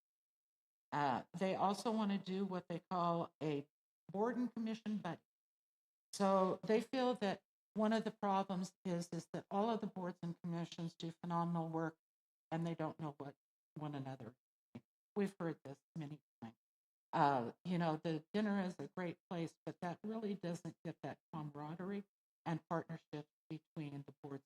They also want to do what they call a board and commission buddy. So they feel that one of the problems is that all of the boards and commissions do phenomenal work and they don't know what one another is. We've heard this many times. The dinner is a great place, but that really doesn't get that camaraderie and partnership between the boards.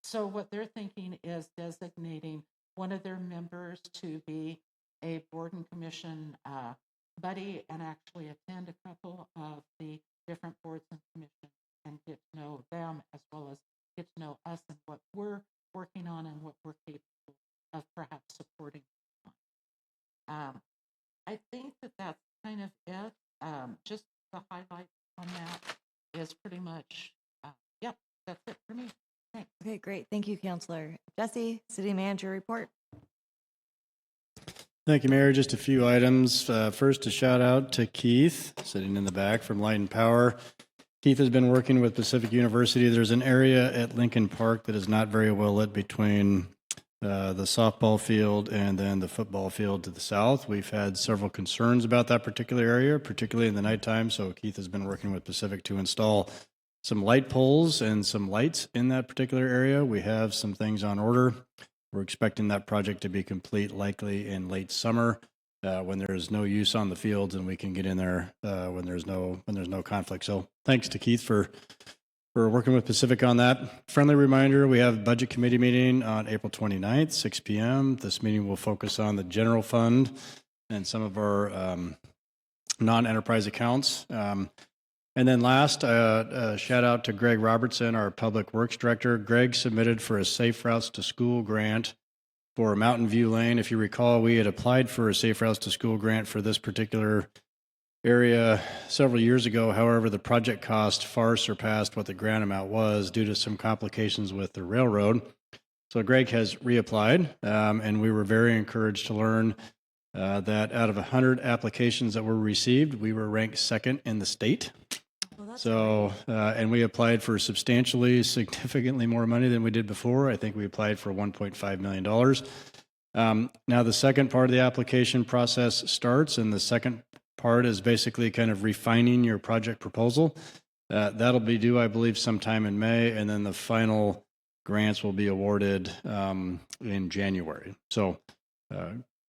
So what they're thinking is designating one of their members to be a board and commission buddy and actually attend a couple of the different boards and commissions and get to know them as well as get to know us and what we're working on and what we're capable of perhaps supporting. I think that that's kind of it. Just the highlight on that is pretty much, that's it for me. Thanks. Okay, great. Thank you, Counselor. Jesse, City Manager report. Thank you, Mayor. Just a few items. First, a shout out to Keith, sitting in the back from Light and Power. Keith has been working with Pacific University. There's an area at Lincoln Park that is not very well lit between the softball field and then the football field to the south. We've had several concerns about that particular area, particularly in the nighttime. So Keith has been working with Pacific to install some light poles and some lights in that particular area. We have some things on order. We're expecting that project to be complete likely in late summer when there is no use on the fields and we can get in there when there's no conflict. So thanks to Keith for working with Pacific on that. Friendly reminder, we have budget committee meeting on April 29th, 6 p.m. This meeting will focus on the general fund and some of our non-enterprise accounts. And then last, shout out to Greg Robertson, our Public Works Director. Greg submitted for a Safe Routes to School grant for Mountain View Lane. If you recall, we had applied for a Safe Routes to School grant for this particular area several years ago. However, the project cost far surpassed what the grant amount was due to some complications with the railroad. So Greg has reapplied, and we were very encouraged to learn that out of 100 applications that were received, we were ranked second in the state. So, and we applied for significantly more money than we did before. I think we applied for $1.5 million. Now, the second part of the application process starts, and the second part is basically kind of refining your project proposal. That'll be due, I believe, sometime in May, and then the final grants will be awarded in January. So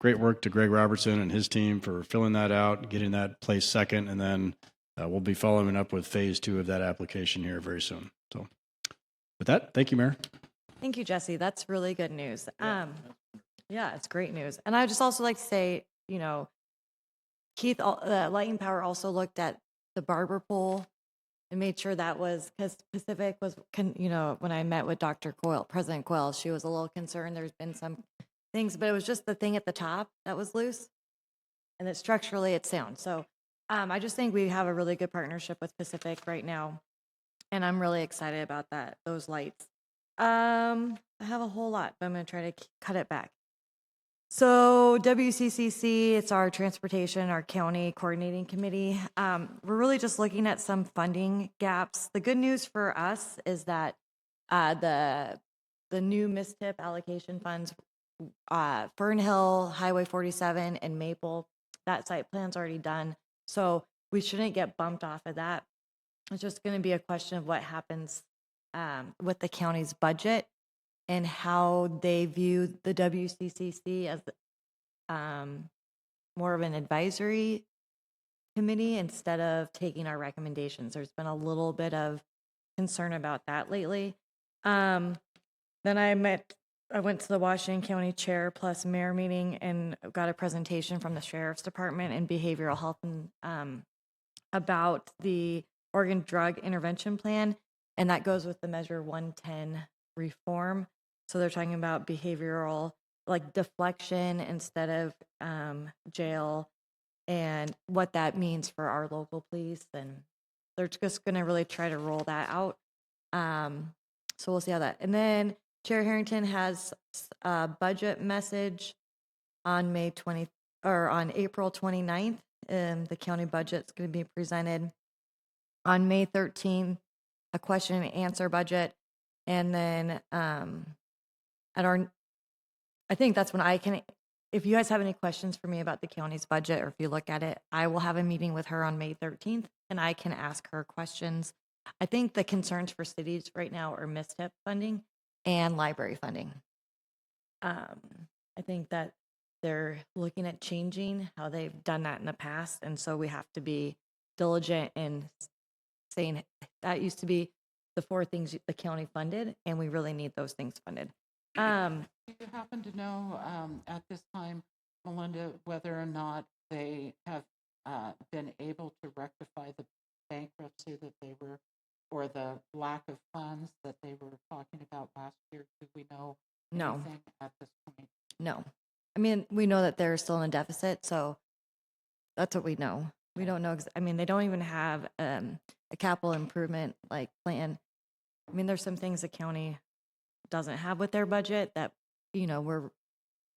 great work to Greg Robertson and his team for filling that out, getting that placed second, and then we'll be following up with phase 2 of that application here very soon. So with that, thank you, Mayor. Thank you, Jesse. That's really good news. Yeah, it's great news. And I just also like to say, you know, Keith, Light and Power also looked at the barber pole and made sure that was, because Pacific was, you know, when I met with Dr. Coyle, President Coyle, she was a little concerned. There's been some things, but it was just the thing at the top that was loose, and that structurally it's sound. So I just think we have a really good partnership with Pacific right now, and I'm really excited about that, those lights. I have a whole lot, but I'm going to try to cut it back. So WCCC, it's our transportation, our county coordinating committee. We're really just looking at some funding gaps. The good news for us is that the new MISTIP allocation funds, Fern Hill, Highway 47, and Maple, that site plan's already done. So we shouldn't get bumped off of that. It's just going to be a question of what happens with the county's budget and how they view the WCCC as more of an advisory committee instead of taking our recommendations. There's been a little bit of concern about that lately. Then I went to the Washington County Chair plus Mayor meeting and got a presentation from the Sheriff's Department and Behavioral Health and about the Oregon Drug Intervention Plan, and that goes with the Measure 110 reform. So they're talking about behavioral, like deflection instead of jail, and what that means for our local police. And they're just going to really try to roll that out. So we'll see how that. And then Chair Harrington has a budget message on on April 29th. The county budget's going to be presented on May 13th, a question and answer budget. And then I think that's when I can, if you guys have any questions for me about the county's budget, or if you look at it, I will have a meeting with her on May 13th and I can ask her questions. I think the concerns for cities right now are MISTIP funding and library funding. I think that they're looking at changing how they've done that in the past. And so we have to be diligent in saying that used to be the 4 things the county funded, and we really need those things funded. Do you happen to know at this time, Melinda, whether or not they have been able to rectify the bankruptcy that they were, or the lack of funds that they were talking about last year? Do we know anything at this point? No. I mean, we know that they're still in a deficit, so that's what we know. We don't know. I mean, they don't even have a capital improvement like plan. I mean, there's some things the county doesn't have with their budget that, you know,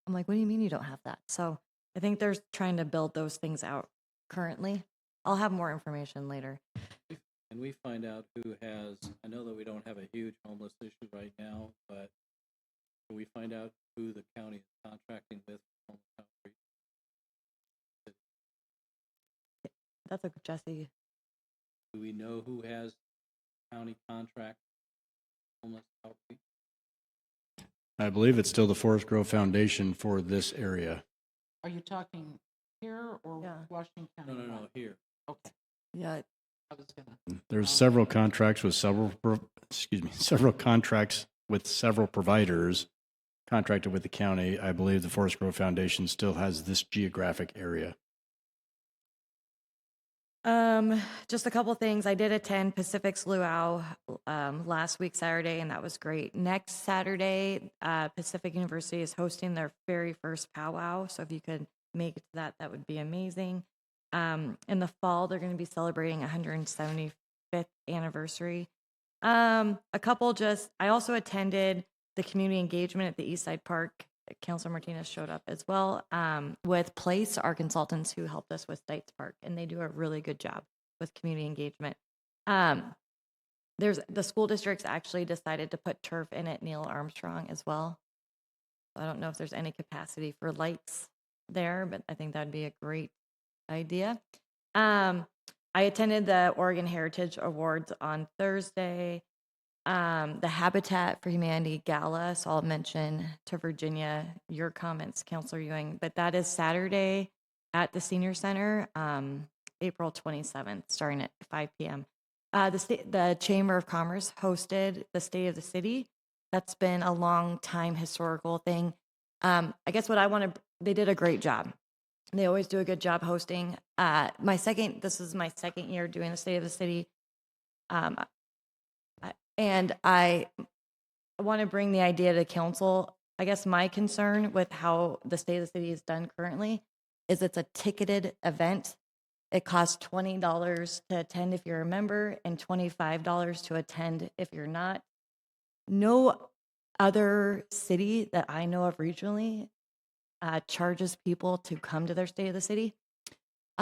I'm like, what do you mean you don't have that? So I think they're trying to build those things out currently. I'll have more information later. Can we find out who has, I know that we don't have a huge homeless issue right now, but can we find out who the county is contracting with for homeless outreach? That's a Jesse. Do we know who has county contract homeless outreach? I believe it's still the Forest Grove Foundation for this area. Are you talking here or Washington County? No, here. Okay. Yeah. I was gonna. There's several contracts with several contracts with several providers contracted with the county. I believe the Forest Grove Foundation still has this geographic area. Just a couple things. I did attend Pacific's Luau last week, Saturday, and that was great. Next Saturday, Pacific University is hosting their very first powwow. So if you could make it to that, that would be amazing. In the fall, they're going to be celebrating 175th anniversary. I also attended the community engagement at the Eastside Park. Councilor Martinez showed up as well with Place, our consultants who helped us with Stites Park, and they do a really good job with community engagement. There's the school districts actually decided to put turf in at Neil Armstrong as well. I don't know if there's any capacity for lights there, but I think that'd be a great idea. I I attended the Oregon Heritage Awards on Thursday, the Habitat for Humanity Gala, so I'll mention to Virginia your comments, Counselor Ewing, but that is Saturday at the Senior Center, April 27th, starting at 5 p.m. The Chamber of Commerce hosted the State of the City. That's been a long time historical thing. I guess what I want to, they did a great job. They always do a good job hosting. This is my second year doing the State of the City. And I want to bring the idea to council. I guess my concern with how the State of the City is done currently is it's a ticketed event. It costs $20 to attend if you're a member and $25 to attend if you're not. No other city that I know of regionally charges people to come to their State of the City.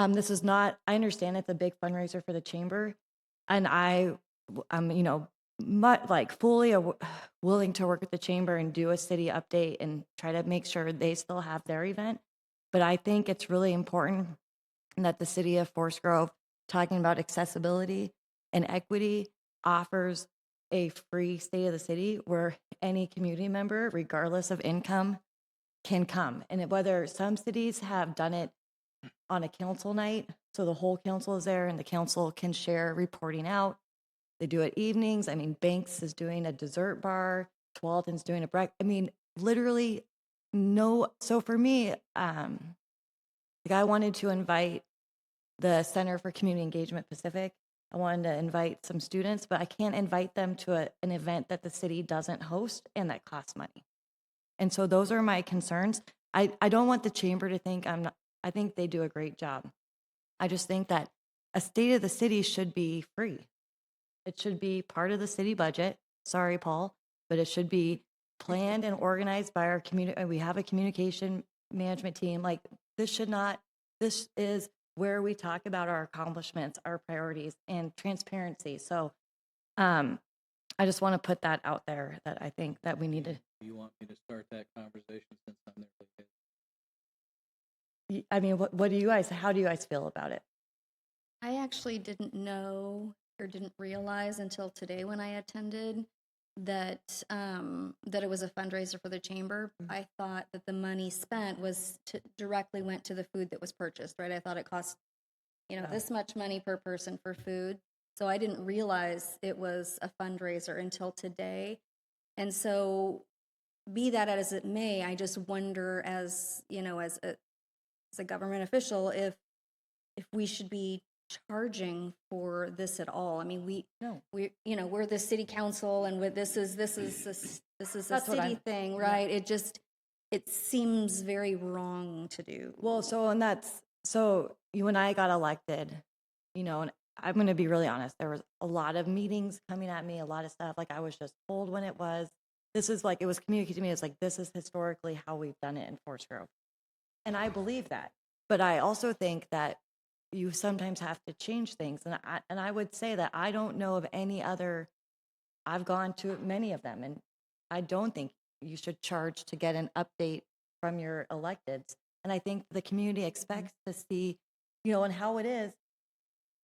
This is not, I understand it's a big fundraiser for the chamber, and I'm, fully willing to work with the chamber and do a city update and try to make sure they still have their event. But I think it's really important that the city of Forest Grove, talking about accessibility and equity, offers a free State of the City where any community member, regardless of income, can come. And whether some cities have done it on a council night, so the whole council is there and the council can share reporting out. They do it evenings. I mean, Banks is doing a dessert bar, Tualatin's doing a breakfast. I mean, literally no. So for me, I wanted to invite the Center for Community Engagement Pacific. I wanted to invite some students, but I can't invite them to an event that the city doesn't host and that costs money. And so those are my concerns. I don't want the chamber to think I think they do a great job. I just think that a State of the City should be free. It should be part of the city budget. Sorry, Paul, but it should be planned and organized by our community. We have a communication management team. Like this is where we talk about our accomplishments, our priorities, and transparency. So I just want to put that out there that I think that we need to. You want me to start that conversation since I'm there? I mean, what do you guys, how do you guys feel about it? I actually didn't know or didn't realize until today when I attended that that it was a fundraiser for the chamber. I thought that the money spent was directly went to the food that was purchased, right? I thought it cost, this much money per person for food. So I didn't realize it was a fundraiser until today. And so be that as it may, I just wonder as a government official, if we should be charging for this at all. I mean, we're the city council, and this is a city thing, right? It seems very wrong to do. Well, so you and I got elected, and I'm going to be really honest. There was a lot of meetings coming at me, a lot of stuff. Like I was just told when it was. This is like it was communicated to me. It's like this is historically how we've done it in Forest Grove. And I believe that. But I also think that you sometimes have to change things. And I would say that I don't know of any other, I've gone to many of them, and I don't think you should charge to get an update from your electeds. And I think the community expects to see, and how it is,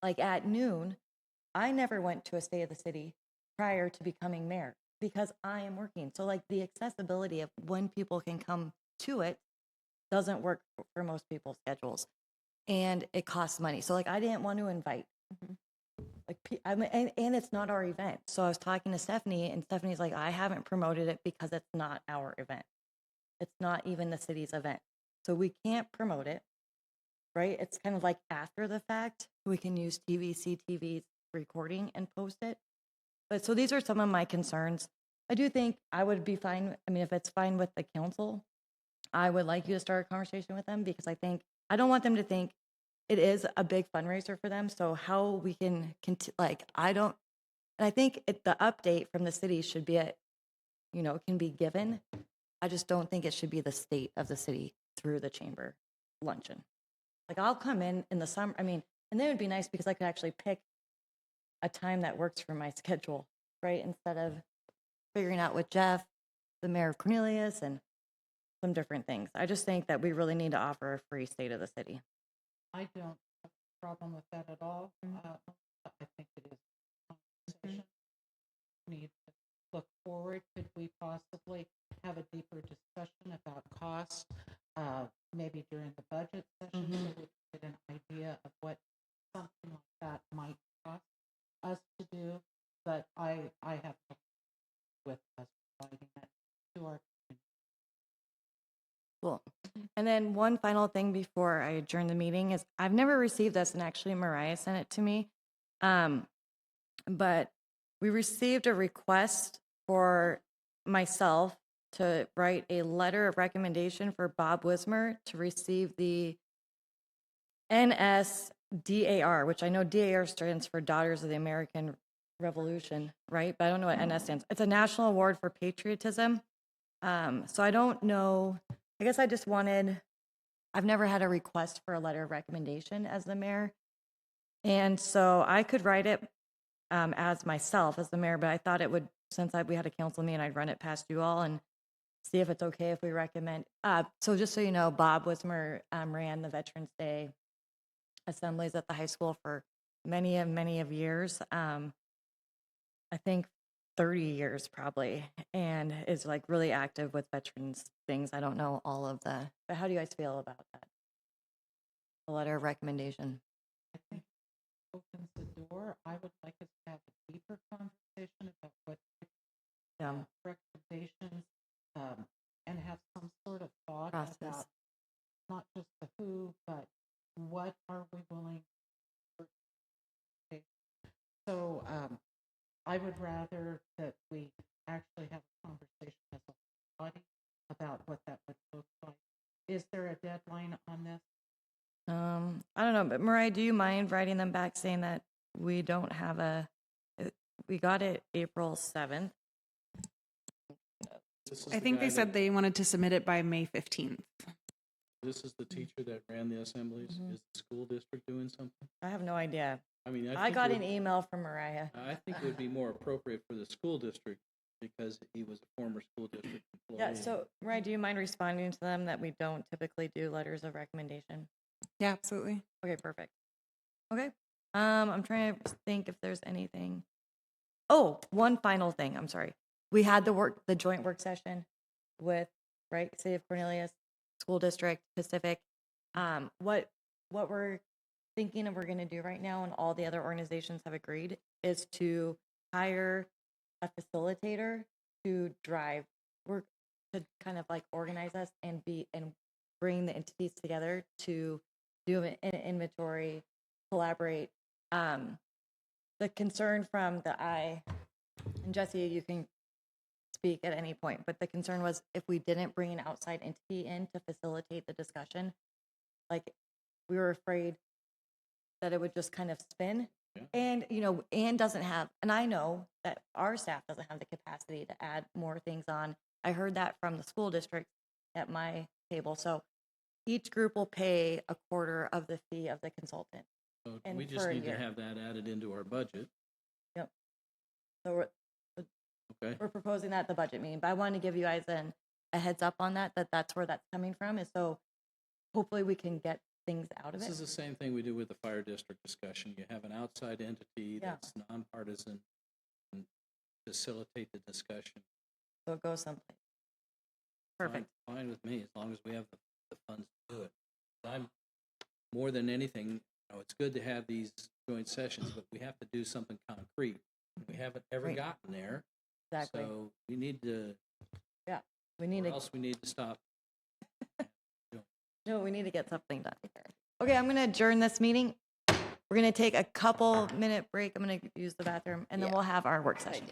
like at noon, I never went to a State of the City prior to becoming mayor because I am working. So like the accessibility of when people can come to it doesn't work for most people's schedules, and it costs money. So like I didn't want to invite, and it's not our event. So I was talking to Stephanie, and Stephanie's like, I haven't promoted it because it's not our event. It's not even the city's event, so we can't promote it, right? It's kind of like after the fact, we can use TV's recording and post it. But so these are some of my concerns. I do think I would be fine. I mean, if it's fine with the council, I would like you to start a conversation with them, because I don't want them to think it is a big fundraiser for them. So how we can and I think the update from the city should be can be given. I just don't think it should be the state of the city through the chamber luncheon. Like I'll come in the summer. I mean, and then it would be nice because I could actually pick a time that works for my schedule, right? Instead of figuring out with Jeff, the mayor of Cornelius, and some different things. I just think that we really need to offer a free State of the City. I don't problem with that at all. I think it is a conversation. Need to look forward. Could we possibly have a deeper discussion about cost, maybe during the budget session, so we can get an idea of what something like that might cost us to do? But I have no with us providing it to our community. Cool. And then one final thing before I adjourn the meeting is I've never received this, and actually Mariah sent it to me. But we received a request for myself to write a letter of recommendation for Bob Wismer to receive the NSDAR, which I know DAR stands for Daughters of the American Revolution, right? But I don't know what NS stands. It's a National Award for Patriotism. So I don't know. I guess I just wanted, I've never had a request for a letter of recommendation as the mayor. And so I could write it as myself, as the mayor, but I thought it would, since we had a council meeting, I'd run it past you all and see if it's okay if we recommend. So just so you know, Bob Wismer ran the Veterans Day assemblies at the high school for many of years. I think 30 years probably, and is like really active with veterans things. I don't know all of the, but how do you guys feel about that? A letter of recommendation. I think it opens the door. I would like us to have a deeper conversation about what recommendations and have some sort of thought about not just the who, but what are we willing to take. So I would rather that we actually have a conversation as a body about what that would look like. Is there a deadline on this? I don't know, but Mariah, do you mind writing them back saying that we don't have we got it April 7th? I think they said they wanted to submit it by May 15th. This is the teacher that ran the assemblies. Is the school district doing something? I have no idea. I mean, I got an email from Mariah. I think it would be more appropriate for the school district because he was a former school district employee. Yeah, so Mariah, do you mind responding to them that we don't typically do letters of recommendation? Yeah, absolutely. Okay, perfect. Okay. I'm trying to think if there's anything. Oh, one final thing. I'm sorry. We had the joint work session with, right, City of Cornelius, School District, Pacific. What we're thinking of we're going to do right now, and all the other organizations have agreed, is to hire a facilitator to drive work, to kind of like organize us and bring the entities together to do an inventory, collaborate. The concern from and Jesse, you can speak at any point, but the concern was if we didn't bring an outside entity in to facilitate the discussion, like we were afraid that it would just kind of spin. Yeah. And, Ann doesn't have, and I know that our staff doesn't have the capacity to add more things on. I heard that from the school district at my table. So each group will pay a quarter of the fee of the consultant. So we just need to have that added into our budget. Yep. So we're proposing that at the budget meeting, but I wanted to give you guys a heads up on that's where that's coming from, is so hopefully we can get things out of it. This is the same thing we do with the fire district discussion. You have an outside entity that's nonpartisan and facilitate the discussion. So it goes someplace. Perfect. Fine with me, as long as we have the funds to do it. I'm more than anything, it's good to have these joint sessions, but we have to do something concrete. We haven't ever gotten there. Exactly. So we need to. Yeah, we need else we need to stop. No, we need to get something done. Okay, I'm going to adjourn this meeting. We're going to take a couple minute break. I'm going to use the bathroom, and then we'll have our work session.